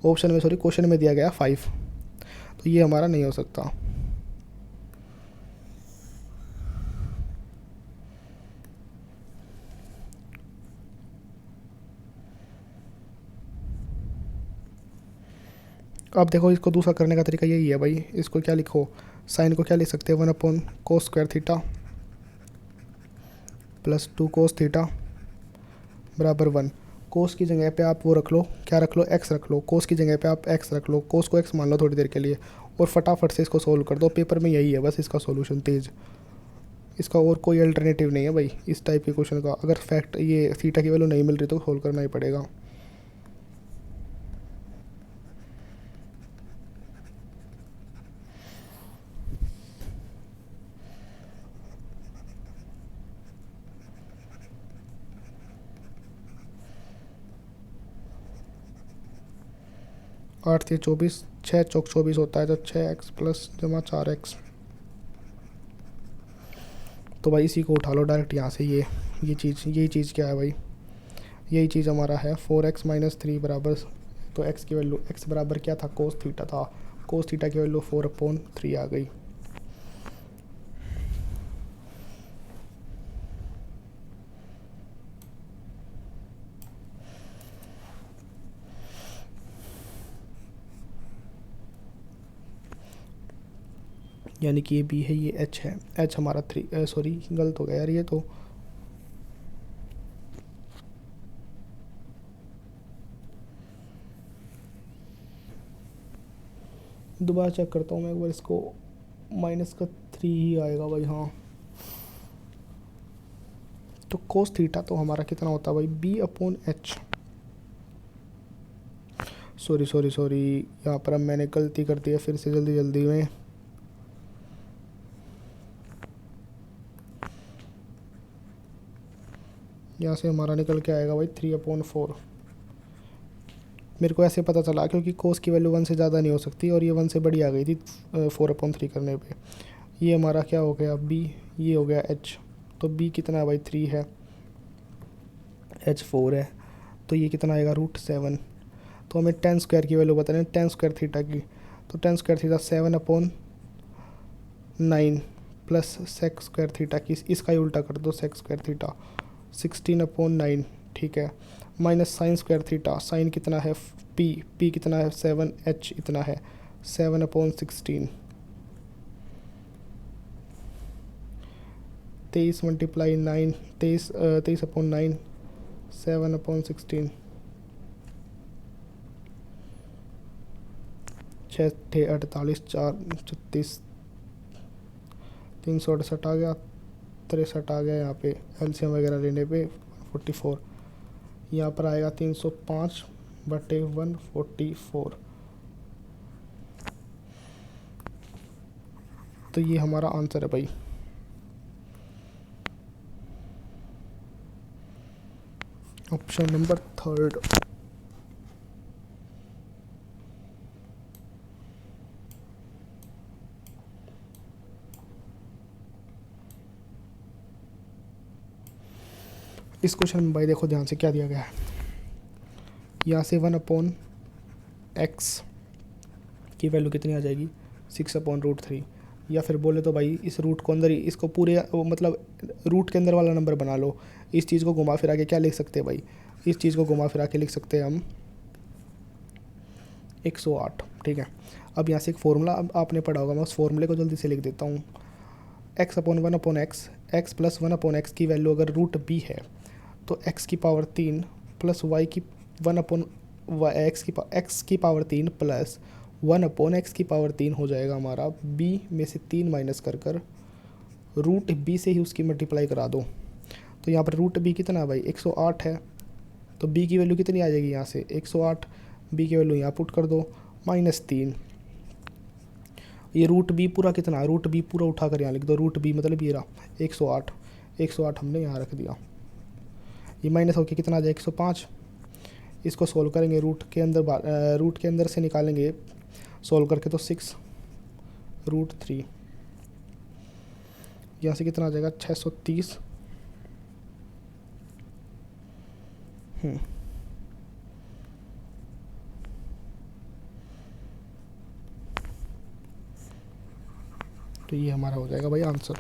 ऑप्शन में सॉरी क्वेश्चन में दिया गया 5, तो ये हमारा नहीं हो सकता। अब देखो इसको दूसरा करने का तरीका यही है भाई, इसको क्या लिखो, साइन को क्या लिख सकते हैं 1/cos² प्लस 2 cos थीटा बराबर 1। कोस की जगह पे आप वो रख लो, क्या रख लो, एक्स रख लो। कोस की जगह पे आप एक्स रख लो, कोस को एक्स मान लो थोड़ी देर के लिए और फटाफट से इसको सोल्व कर दो। पेपर में यही है बस इसका सॉल्यूशन तेज, इसका और कोई अल्टरनेटिव नहीं है भाई इस टाइप के क्वेश्चन का। अगर फैक्ट ये थीटा की वैल्यू नहीं मिल रही तो सोल्व करना ही पड़ेगा। आठ से 24, 6 चौक 24 होता है, तो 6x प्लस जमा 4x। तो भाई इसी को उठा लो डायरेक्ट यहाँ से। यही चीज़ क्या है भाई, यही चीज़ हमारा है 4x - 3 बराबर, तो x की वैल्यू x बराबर क्या था, कोस थीटा था। कोस थीटा की वैल्यू 4/3 आ गई। यानी कि ये बी है, ये एच है। एच हमारा 3, सॉरी गलत हो गया यार ये तो। दोबारा चेक करता हूँ मैं एक बार इसको, -3 ही आएगा भाई। हाँ तो कोस थीटा तो हमारा कितना होता है भाई, B/H। सॉरी यहाँ पर अब मैंने गलती कर दी है फिर से जल्दी में। यहाँ से हमारा निकल के आएगा भाई 3/4। मेरे को ऐसे पता चला क्योंकि कोस की वैल्यू 1 से ज़्यादा नहीं हो सकती और ये 1 से बड़ी आ गई थी 4/3 करने पे। ये हमारा क्या हो गया B, ये हो गया H। तो B कितना है भाई 3 है, H 4 है, तो ये कितना आएगा √7। तो हमें tan² की वैल्यू बतानी है, tan² थीटा की। तो tan² theta 7/9 plus sec² theta की, इसका ही उल्टा कर दो sec² थीटा 16/9, ठीक है, माइनस sin² थीटा। साइन कितना है p कितना है 7h इतना है 7/16। 23 × 9, 23/9 7/16। 6 × 48 4 36, 368 आ गया, 63 आ गया। यहाँ पे एलसीएम वगैरह लेने पे 44, यहाँ पर आएगा 305/144। तो ये हमारा आंसर है भाई। Option number 3। इस क्वेश्चन में भाई देखो ध्यान से क्या दिया गया है। यहाँ से 1/x की वैल्यू कितनी आ जाएगी, 6/√3। या फिर बोले तो भाई इस रूट को अंदर ही, इसको पूरे मतलब रूट के अंदर वाला नंबर बना लो। इस चीज़ को घुमा फिरा के क्या लिख सकते हैं भाई, इस चीज़ को घुमा फिरा के लिख सकते हैं हम 108, ठीक है। अब यहाँ से एक फॉर्मूला अब आपने पढ़ा होगा, मैं उस फॉर्मूले को जल्दी से लिख देता हूँ। x/1/x, x + 1/x की वैल्यू अगर √b है तो x की पावर 3 प्लस y की 1/x की पावर 3 प्लस 1/x की पावर 3 हो जाएगा हमारा। b में से 3 माइनस कर √b से ही उसकी मल्टीप्लाई करा दो। तो यहाँ पर √b कितना है भाई 108 है, तो b की वैल्यू कितनी आ जाएगी यहाँ से 108 बी की वैल्यू यहाँ पुट कर दो, -3। ये रूट बी पूरा कितना है, रूट बी पूरा उठा कर यहाँ लिख दो, रूट बी मतलब ये रहा 108। 108 हमने यहाँ रख दिया। ये माइनस होके कितना आ जाए 105। इसको सोल्व करेंगे, रूट के अंदर से निकालेंगे सोल्व करके तो 6√3। यहाँ से कितना आ जाएगा 630। तो ये हमारा हो जाएगा भाई आंसर।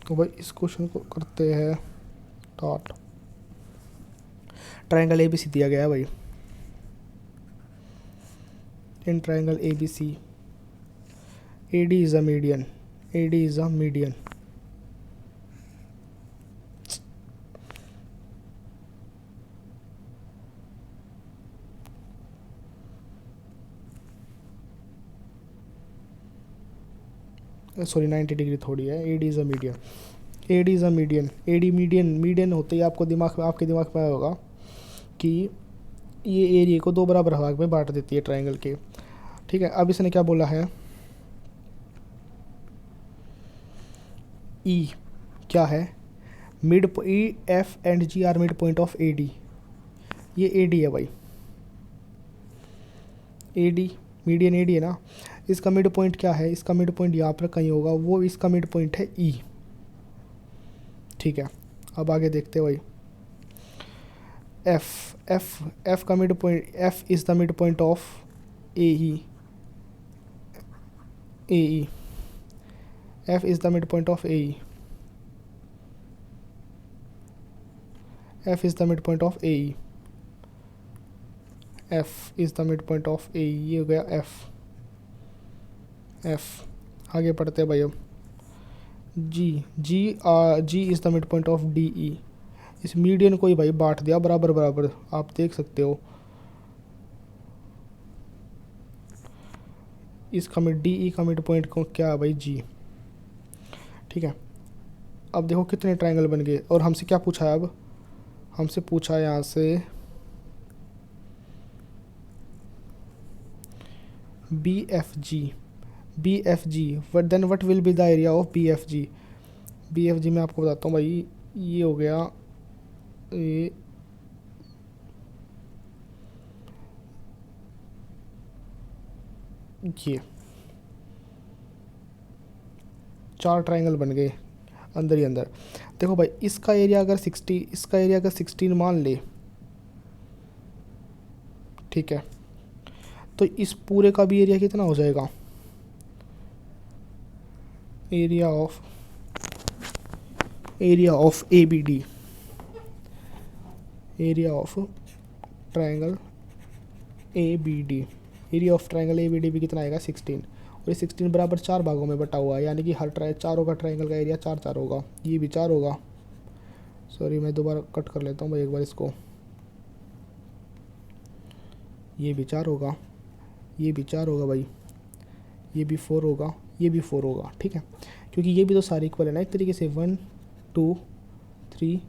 तो भाई इस क्वेश्चन को करते हैं start. Triangle A B C दिया गया है भाई। In triangle A B C AD is a median. AD is a median. Sorry 90 degree थोड़ी है। AD is a median. AD is a median. AD median होते ही आपके दिमाग में आया होगा कि ये एरिया को दो बराबर भाग में बांट देती है ट्रायंगल के। ठीक है, अब इसने क्या बोला है, ई क्या है, mid E F and G are mid point of AD। ये AD है भाई, AD मीडियन AD है ना। इसका मिड पॉइंट क्या है, इसका मिड पॉइंट यहाँ पर कहीं होगा, वो इसका मिड पॉइंट है E। ठीक है, अब आगे देखते हैं भाई। एफ का mid point, F is the mid point of AE। F is the mid point of AE। F is the mid point of AE। F is the mid point of AE। ये हो गया F. आगे पढ़ते हैं भाई अब। G is the mid point of DE। इस median को ही भाई बांट दिया बराबर बराबर, आप देख सकते हो। इसका मिड DE का मिड पॉइंट को क्या है भाई, G। ठीक है, अब देखो कितने ट्रायंगल बन गए। और हमसे क्या पूछा है, अब हमसे पूछा है यहाँ से BFG। Then what will be the area of BFG मैं आपको बताता हूँ भाई। ये हो गया ये 4 ट्रायंगल बन गए अंदर ही अंदर। देखो भाई, इसका एरिया अगर 16 मान ले, ठीक है, तो इस पूरे का भी एरिया कितना हो जाएगा, area of ABD, area of triangle ABD, area of triangle ABD भी कितना आएगा 16। और ये 16 बराबर 4 भागों में बटा हुआ है, यानी कि हर चारों का ट्रायंगल का एरिया 4 होगा। ये भी 4 होगा। सॉरी मैं दोबारा कट कर लेता हूँ भाई एक बार इसको। ये भी 4 होगा, ये भी 4 होगा भाई, ये भी 4 होगा, ये भी 4 होगा। ठीक है, क्योंकि ये भी तो सारी इक्वल है ना एक तरीके से। 1 2 3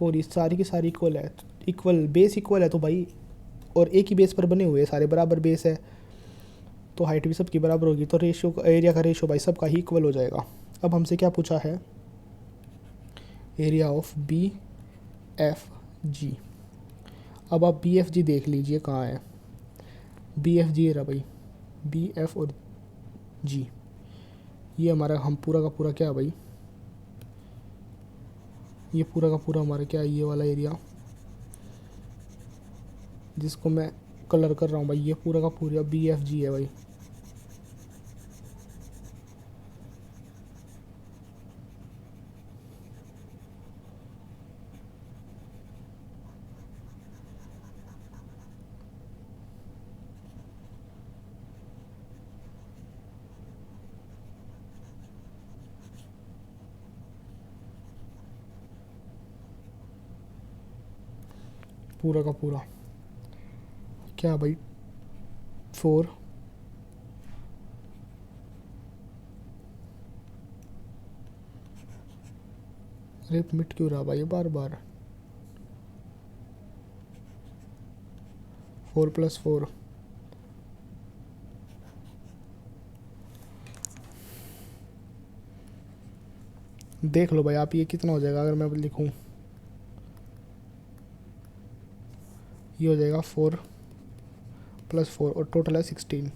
4 ये सारी की सारी इक्वल है, इक्वल बेस इक्वल है तो भाई, और एक ही बेस पर बने हुए सारे बराबर बेस है, तो हाइट भी सबकी बराबर होगी, तो रेशियो एरिया का रेशियो भाई सबका ही इक्वल हो जाएगा। अब हमसे क्या पूछा है, एरिया ऑफ BFG। अब आप BFG देख लीजिए कहाँ है। BFG रहा भाई, BF और G। ये हमारा हम पूरा का पूरा क्या है भाई, ये पूरा का पूरा हमारा क्या है, ये वाला एरिया जिसको मैं कलर कर रहा हूँ भाई, ये पूरा का पूरा BFG है भाई। पूरा का पूरा क्या भाई, 4 अरे मिट क्यों रहा भाई बार बार। 4 + 4 देख लो भाई आप, ये कितना हो जाएगा अगर मैं लिखूं, ये हो जाएगा 4 + 4 और टोटल है 16,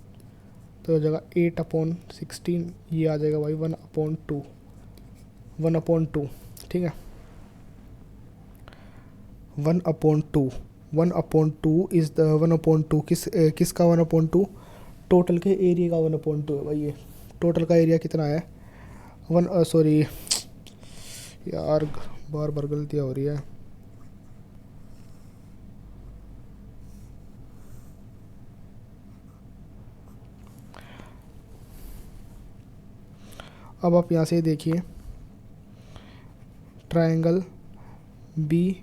तो हो जाएगा 8/16। ये आ जाएगा भाई 1/2, 1/2 ठीक है। 1/2, 1/2 इज़ द 1/2 किसका 1/2? टोटल के एरिया का 1/2 है भाई। ये टोटल का एरिया कितना है? सॉरी यार, बार बार गलतियाँ हो रही है। अब आप यहाँ से देखिए, ट्रायंगल बी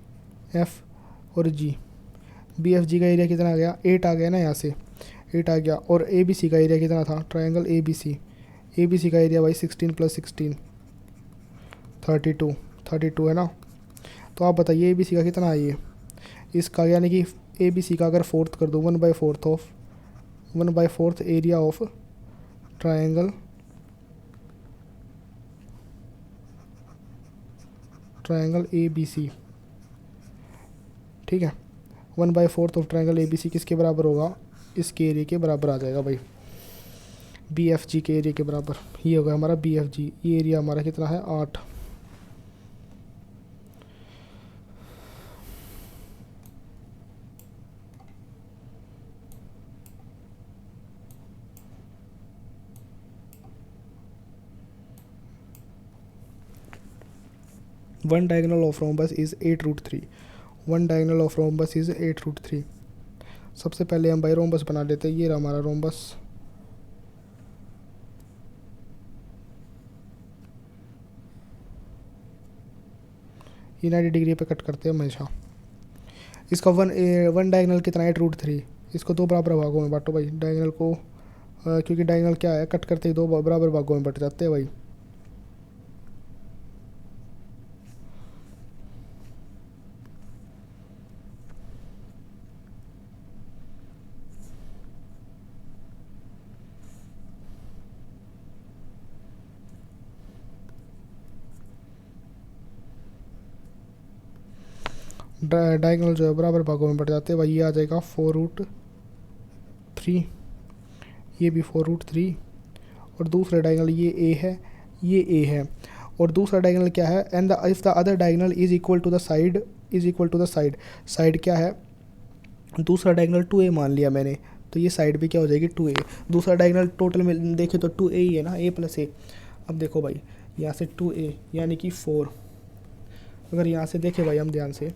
एफ और जी, बी एफ जी का एरिया कितना आ गया? 8 आ गया ना, यहाँ से 8 आ गया। और ए बी सी का एरिया कितना था? ट्रायंगल ए बी सी का एरिया भाई 16 + 16 32 है ना। तो आप बताइए ए बी सी का कितना है ये इसका, यानी कि ए बी सी का अगर फोर्थ कर दो 1/4 area of triangle A B C, ठीक है। 1/4 of triangle A B C किसके बराबर होगा? इसके एरिया के बराबर आ जाएगा भाई, बी एफ जी के एरिया के बराबर। ये होगा हमारा बी एफ जी। ये एरिया हमारा कितना है? 8। One diagonal of rhombus is 8√3। One diagonal of rhombus is 8√3। सबसे पहले हम भाई रोम्बस बना लेते हैं। ये रहा हमारा रोम्बस। ये 90 डिग्री पे कट करते हैं हमेशा। इसका वन डायगोनल कितना है? 8√3। इसको दो बराबर भागों में बांटो भाई डायगोनल को, क्योंकि डायगोनल क्या है, कट करते ही दो बराबर भागों में बट जाते हैं भाई। डायगोनल जो है बराबर भागों में बट जाते हैं भाई। ये आ जाएगा 4√3, ये भी 4√3। और दूसरा डायगोनल ये ए है, ये ए है। और दूसरा डायगोनल क्या है? And the if the other diagonal is equal to the side, side क्या है? दूसरा डायगोनल 2a मान लिया मैंने, तो ये साइड भी क्या हो जाएगी? 2a। दूसरा डायगोनल टोटल में देखें तो 2a ही है ना, a + a। अब देखो भाई यहाँ से 2a यानी कि 4। अगर यहाँ से देखें भाई हम ध्यान से,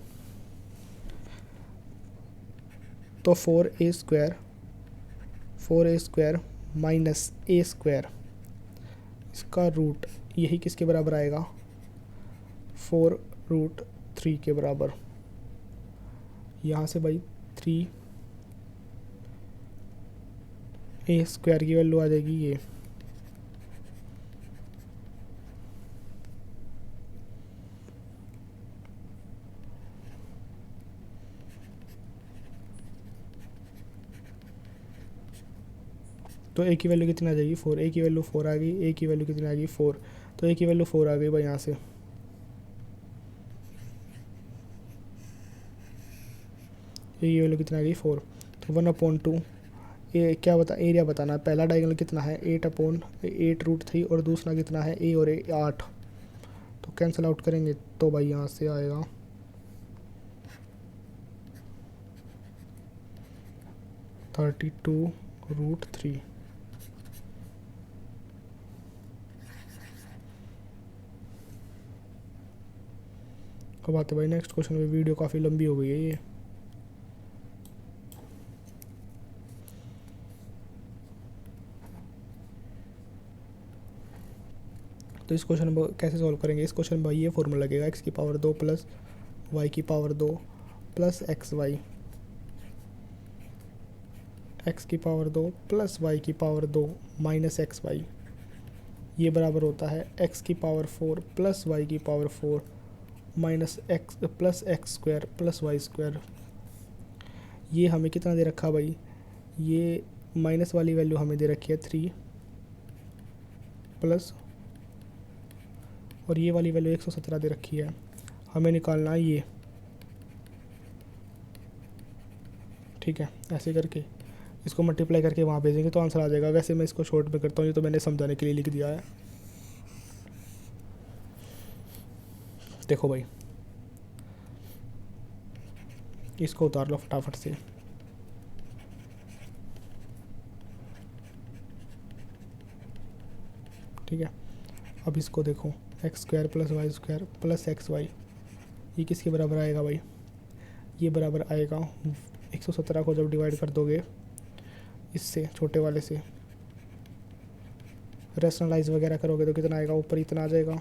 तो 4a² माइनस a², इसका रूट यही किसके बराबर आएगा? 4√3 के बराबर। यहाँ से भाई 3a² की वैल्यू आ जाएगी ये। तो a की वैल्यू कितनी आ जाएगी? 4। a की वैल्यू 4 आ गई। a की वैल्यू कितनी आ गई? 4। तो a की वैल्यू 4 आ गई भाई यहाँ से। a की वैल्यू कितनी आ गई? 4। तो 1/2 ए क्या बता, एरिया बताना है। पहला डायगोनल कितना है? 8/8√3 और दूसरा कितना है? a और a 8। तो कैंसिल आउट करेंगे तो भाई यहाँ से आएगा 32√3। अब आते भाई नेक्स्ट क्वेश्चन में। वीडियो काफ़ी लंबी हो गई है ये। तो इस क्वेश्चन को कैसे सॉल्व करेंगे? इस क्वेश्चन में ये फॉर्मूला लगेगा x² + y² + xy एक्स की पावर 2 प्लस वाई की पावर 2 माइनस एक्स वाई, ये बराबर होता है एक्स की पावर 4 प्लस वाई की power 4 minus x plus x square plus y square. ये हमें कितना दे रखा भाई, ये माइनस वाली वैल्यू हमें दे रखी है 3 प्लस, और ये वाली वैल्यू 117 दे रखी है। हमें निकालना है ये, ठीक है। ऐसे करके इसको मल्टीप्लाई करके वहाँ भेजेंगे तो आंसर आ जाएगा। वैसे मैं इसको शॉर्ट में करता हूँ, ये तो मैंने समझाने के लिए लिख दिया है। देखो भाई, इसको उतार लो फटाफट से। ठीक है, अब इसको देखो, x square plus y square plus x y, ये किसके बराबर आएगा भाई, ये बराबर आएगा 117 को जब डिवाइड कर दोगे इससे छोटे वाले से, रैशनलाइज वगैरह करोगे तो कितना आएगा, ऊपर इतना आ जाएगा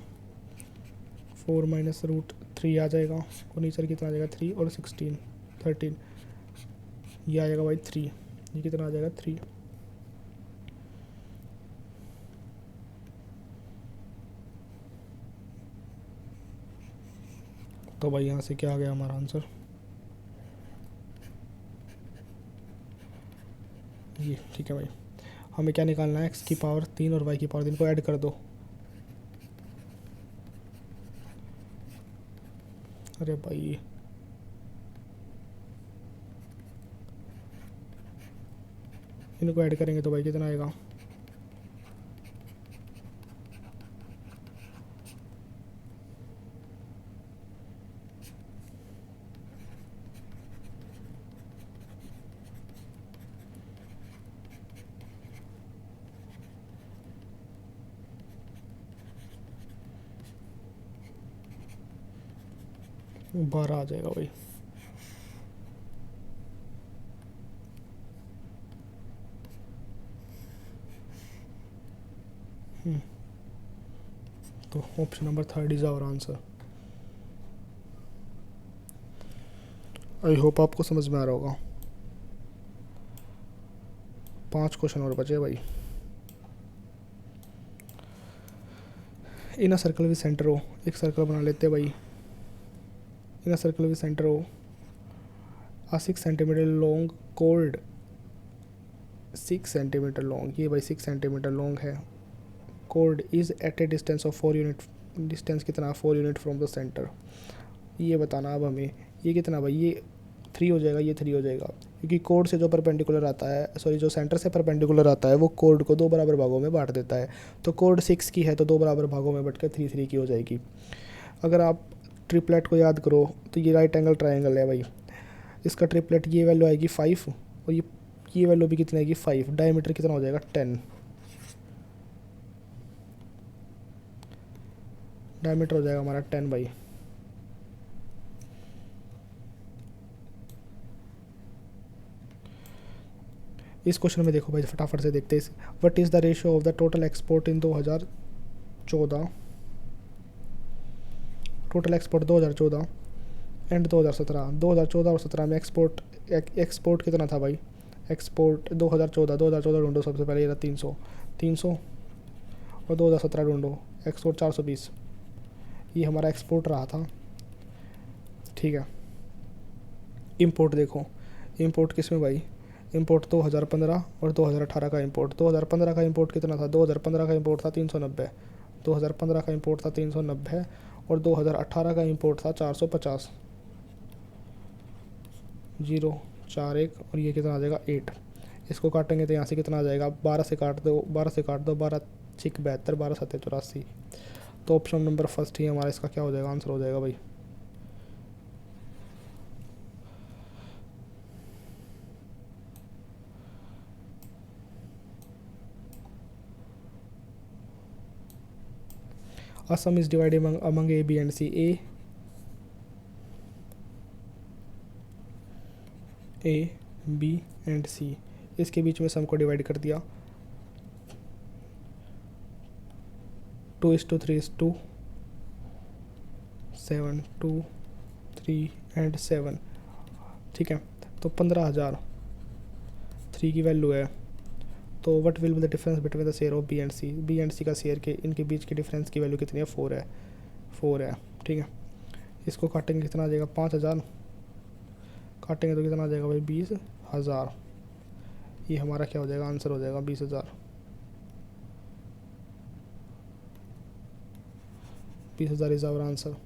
4 माइनस रूट 3 आ जाएगा, और नीचे कितना आ जाएगा 3 और 16 13, ये आ जाएगा भाई 3, ये कितना आ जाएगा 3। तो भाई यहाँ से क्या आ गया हमारा आंसर, ये ठीक है भाई। हमें क्या निकालना है, एक्स की पावर 3 और वाई की पावर 3 को ऐड कर दो। अरे भाई इनको ऐड करेंगे तो भाई कितना आएगा, बारह आ जाएगा भाई। तो option number 3 is our answer. I hope आपको समझ में आ रहा होगा। 5 क्वेश्चन और बचे भाई। In a circle with centre O, एक सर्कल बना लेते हैं भाई। In a circle with centre O, a 6 centimetre long chord 6 centimetre long, ये भाई 6 सेंटीमीटर लॉन्ग है। Chord is at a distance of 4 unit, distance कितना 4 यूनिट फ्रॉम द सेंटर, ये बताना अब हमें। ये कितना भाई, ये 3 हो जाएगा, ये 3 हो जाएगा, क्योंकि कोड से जो परपेंडिकुलर आता है, सॉरी जो सेंटर से परपेंडिकुलर आता है वो कोड को 2 बराबर भागों में बांट देता है। तो कोड 6 की है तो 2 बराबर भागों में बट कर 3 3 की हो जाएगी। अगर आप ट्रिपलेट को याद करो तो ये राइट एंगल ट्राइंगल है भाई, इसका ट्रिपलेट ये वैल्यू आएगी 5 और ये वैल्यू भी कितनी आएगी 5, डायमीटर कितना हो जाएगा 10, डायमीटर हो जाएगा हमारा 10 भाई। इस क्वेश्चन में देखो भाई फटाफट से देखते हैं, what is the ratio of the total export in 2014, total export 2014 and 2017। 2014 और 17 में एक्सपोर्ट कितना था भाई, एक्सपोर्ट 2014 ढूंढो सबसे पहले, ये था 300 और 2017 ढूंढो, एक्सपोर्ट 420, ये हमारा एक्सपोर्ट रहा था। ठीक है, इंपोर्ट देखो, इंपोर्ट किस में भाई, इंपोर्ट 2015 और 2018 का इंपोर्ट। 2015 का इंपोर्ट कितना था, 2015 का इंपोर्ट था 390, 2015 का इंपोर्ट था 390 और 2018 का इंपोर्ट था 450, 0 4 1 और ये कितना आ जाएगा 8। इसको काटेंगे तो यहाँ से कितना आ जाएगा, 12 से काट दो, 12 से काट दो, 12 6 72, 12 7 84। तो ऑप्शन नंबर फर्स्ट ही हमारा इसका क्या हो जाएगा, आंसर हो जाएगा भाई। A sum is divided among A, B and C. A, B and C, इसके बीच में सम को डिवाइड कर दिया, 2:3:7, 2 3 and 7। ठीक है, तो 15,000 3 की वैल्यू है, तो what will be the difference between the share of B and C. B and C का शेयर के इनके बीच के डिफरेंस की वैल्यू कितनी है, 4 है, 4 है। ठीक है, इसको काटेंगे कितना आ जाएगा, 5000 काटेंगे तो कितना आ जाएगा भाई, 20,000। ये हमारा क्या हो जाएगा, आंसर हो जाएगा 20,000। 20,000 इज आवर आंसर।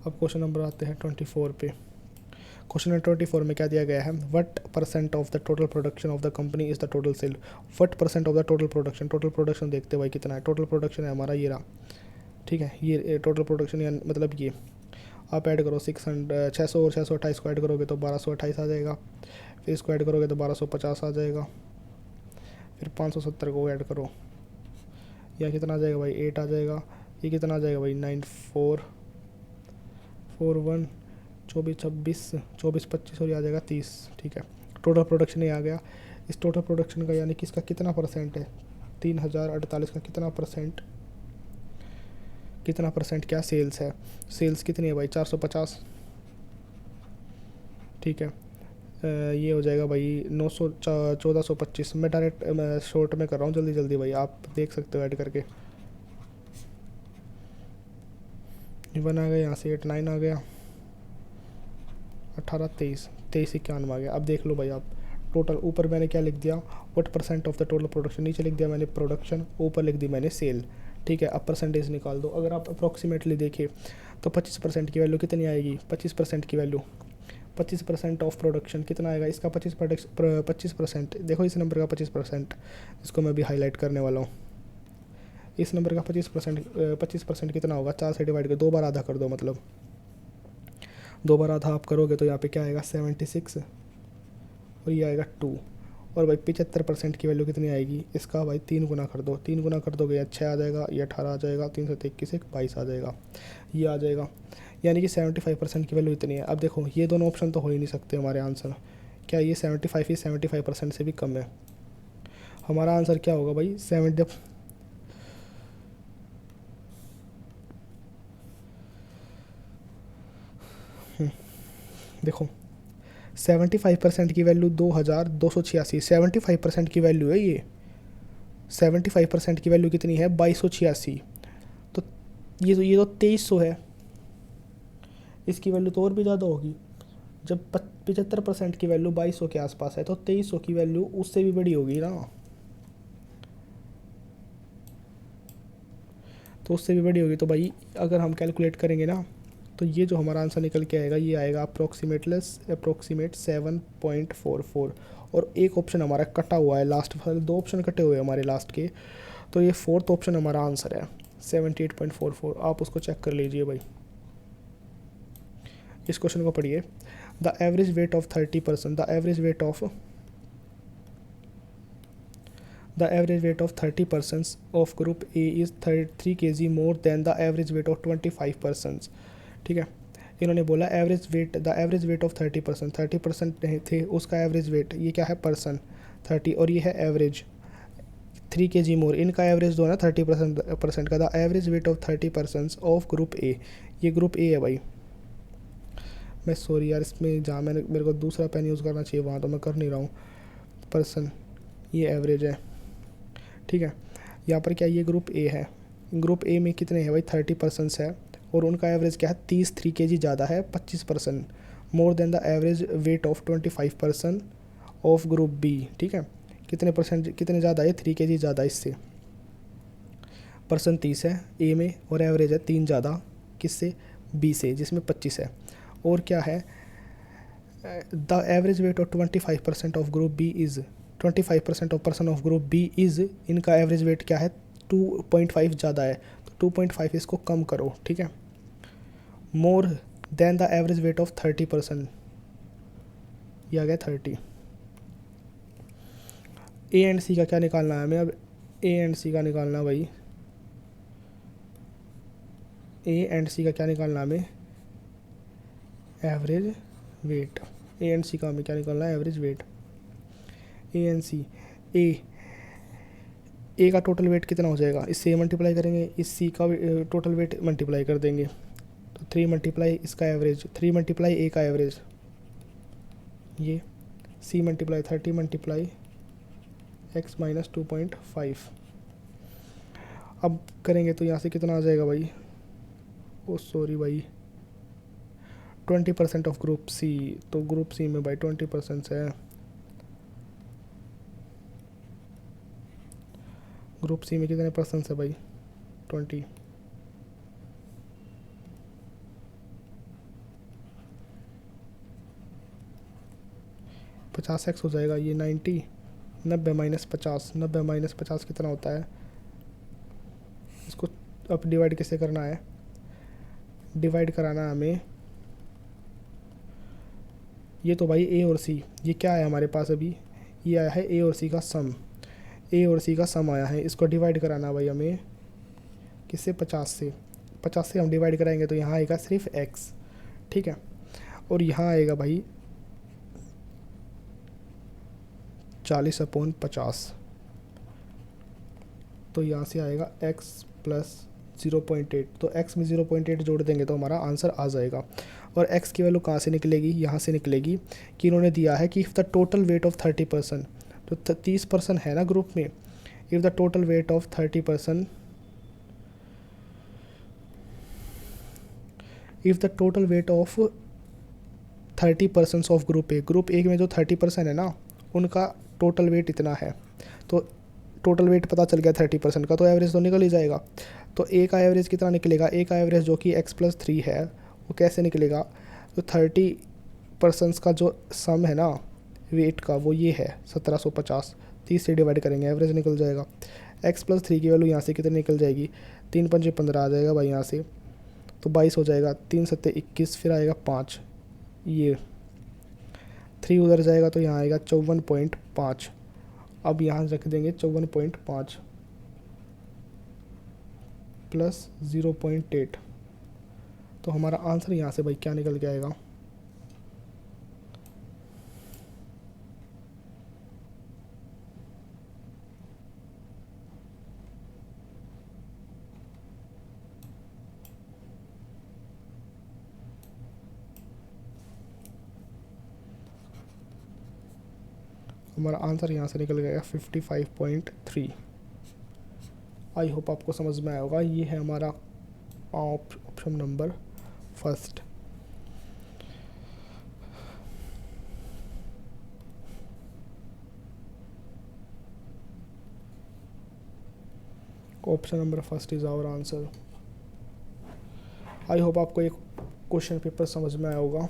अब क्वेश्चन नंबर आते हैं 24 पे। क्वेश्चन नंबर 24 में क्या दिया गया है, what percent of the total production of the company is the total sale. What percent of the total production, total production देखते भाई कितना है, टोटल प्रोडक्शन है हमारा ये रहा। ठीक है, ये टोटल प्रोडक्शन या मतलब ये आप ऐड करो 600 और 628 को ऐड करोगे तो 1228 आ जाएगा, फिर इसको ऐड करोगे तो 1250 आ जाएगा, फिर 570 को ऐड करो, या कितना आ जाएगा भाई, 8 आ जाएगा। ये कितना आ जाएगा भाई, 9441, 24 26, 24 25 और ये आ जाएगा 30। ठीक है, टोटल प्रोडक्शन ये आ गया। इस टोटल प्रोडक्शन का यानी कि इसका कितना परसेंट है, 3048 का कितना परसेंट, कितना परसेंट क्या सेल्स है, सेल्स कितनी है भाई, 450। ठीक है, ये हो जाएगा भाई 1425। मैं डायरेक्ट शॉर्ट में कर रहा हूँ, जल्दी जल्दी भाई, आप देख सकते हो ऐड करके। 1 आ गया, यहाँ से 8 9 आ गया, 18 23 23 91 आ गया। अब देख लो भाई आप, टोटल ऊपर मैंने क्या लिख दिया, what percent of the total production, नीचे लिख दिया मैंने प्रोडक्शन, ऊपर लिख दी मैंने सेल। ठीक है, अब परसेंटेज निकाल दो। अगर आप अप्रॉक्सीमेटली देखें तो 25% की वैल्यू कितनी आएगी, 25% की वैल्यू, 25% ऑफ प्रोडक्शन कितना आएगा, इसका 25%। देखो इस नंबर का 25%, इसको मैं भी हाईलाइट करने वाला हूँ। इस नंबर का 25% कितना होगा, 4 से डिवाइड कर, 2 बार आधा कर दो, मतलब 2 बार आधा आप करोगे तो यहाँ पे क्या आएगा 76 और ये आएगा 2। और भाई 75% की वैल्यू कितनी आएगी, इसका भाई 3 गुना कर दो, 3 गुना कर दोगे, ये 6 आ जाएगा, ये 18 आ जाएगा, 3 से 21 22 आ जाएगा, ये आ जाएगा। यानी कि 75% की वैल्यू इतनी है। अब देखो ये दोनों ऑप्शन तो हो ही नहीं सकते हमारे आंसर, क्या ये 75% से भी कम है। हमारा आंसर क्या होगा भाई, 70। देखो 75% की वैल्यू 2286, 75% की वैल्यू है ये, 75% की वैल्यू कितनी है, 2286। तो ये तो 2300 है, इसकी वैल्यू तो और भी ज़्यादा होगी। जब 75% की वैल्यू 2200 के आसपास है तो 2300 की वैल्यू उससे भी बड़ी होगी ना, तो उससे भी बड़ी होगी। तो भाई अगर हम कैलकुलेट करेंगे ना, तो ये जो हमारा आंसर निकल के आएगा ये आएगा अप्रोक्सीमेट 7.44। और एक ऑप्शन हमारा कटा हुआ है लास्ट, 2 ऑप्शन कटे हुए हैं हमारे लास्ट के, तो ये 4th ऑप्शन हमारा आंसर है 78.44। आप उसको चेक कर लीजिए भाई। इस क्वेश्चन को पढ़िए, the average weight of 30%, the average weight of 30% of group A is 3 kg more than the average weight of 25%। ठीक है, इन्होंने बोला average weight, the average weight of 30%, 30% थे उसका एवरेज वेट, ये क्या है पर्सन 30 और ये है एवरेज 3 kg मोर, इनका एवरेज दो ना 30% का। The average weight of 30% of group A, ये ग्रुप ए है भाई। मैं सॉरी यार, इसमें जहाँ मैंने मेरे को दूसरा पेन यूज़ करना चाहिए वहाँ तो मैं कर नहीं रहा हूँ, पर्सन ये एवरेज है। ठीक है, यहाँ पर क्या ये ग्रुप ए है, ग्रुप ए में कितने हैं भाई 30% है, और उनका एवरेज क्या है 3 kg ज़्यादा है 25%, more than the average weight of 25% of group B. ठीक है, कितने परसेंट, कितने ज़्यादा है 3 kg ज़्यादा इससे, पर्सन 30 है ए में और एवरेज है 3 ज़्यादा किससे, बी से जिसमें 25 है। और क्या है, the average weight of 25% of group B is 25% of person of group B is, इनका एवरेज वेट क्या है 2.5 ज़्यादा है, तो 2.5 इसको कम करो। ठीक है, मोर than the average weight of 30%, ये आ गया 30। ए एंड सी का क्या निकालना है हमें, अब ए एंड सी का निकालना है भाई, ए एंड सी का क्या निकालना है हमें, average weight. A and C का हमें क्या निकालना है, एवरेज वेट। ए एंड सी, ए का टोटल वेट कितना हो जाएगा, इससे मल्टीप्लाई करेंगे, इस सी का टोटल वेट मल्टीप्लाई कर देंगे, तो 3 मल्टीप्लाई इसका एवरेज, 3 मल्टीप्लाई ए का एवरेज, ये C multiply 30 multiply x minus 2.5। अब करेंगे तो यहाँ से कितना आ जाएगा भाई, ओ सॉरी भाई, 20% ऑफ ग्रुप सी। तो ग्रुप सी में भाई 20% है, ग्रुप सी में कितने परसेंट है भाई, 20। 50x हो जाएगा, ये 90, 90 माइनस 50, 90 माइनस 50 कितना होता है, इसको अब डिवाइड कैसे करना है, डिवाइड कराना है हमें, ये तो भाई ए और सी, ये क्या है हमारे पास अभी, ये आया है ए और सी का सम, ए और सी का सम आया है, इसको डिवाइड कराना भाई हमें किससे, 50 से, 50 से हम डिवाइड कराएंगे तो यहाँ आएगा सिर्फ x, ठीक है, और यहाँ आएगा भाई 40/50, तो यहाँ से आएगा x प्लस 0.8, तो x में 0.8 जोड़ देंगे तो हमारा आंसर आ जाएगा। और x की वैल्यू कहाँ से निकलेगी, यहाँ से निकलेगी कि इन्होंने दिया है कि if the total weight of 30%, तो 30% है ना ग्रुप में, if the total weight of 30%, if the total weight of 30% of group A में जो 30% है ना, उनका टोटल वेट इतना है, तो टोटल वेट पता चल गया 30% का, तो एवरेज तो निकल ही जाएगा। तो ए का एवरेज कितना निकलेगा, ए का एवरेज जो कि x प्लस 3 है, वो कैसे निकलेगा, तो 30% का जो सम है ना वेट का, वो ये है 1750, 30 से डिवाइड करेंगे एवरेज निकल जाएगा। x प्लस 3 की वैल्यू यहाँ से कितनी निकल जाएगी, 3 पंजे 15 आ जाएगा भाई यहाँ से, तो 22 हो जाएगा, 3 सत्ते 21, फिर आएगा 5, ये 3 उधर जाएगा तो यहाँ आएगा 54.5, अब यहाँ रख देंगे 54.5 प्लस 0.8, तो हमारा आंसर यहाँ से भाई क्या निकल के आएगा, हमारा आंसर यहाँ से निकल गया 55.3। आई होप आपको समझ में आया होगा। ये है हमारा option number first. Option number first is our answer. I hope आपको एक क्वेश्चन पेपर समझ में आया होगा।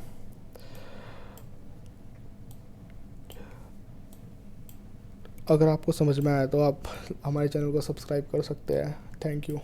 अगर आपको समझ में आया तो आप हमारे चैनल को सब्सक्राइब कर सकते हैं। Thank you.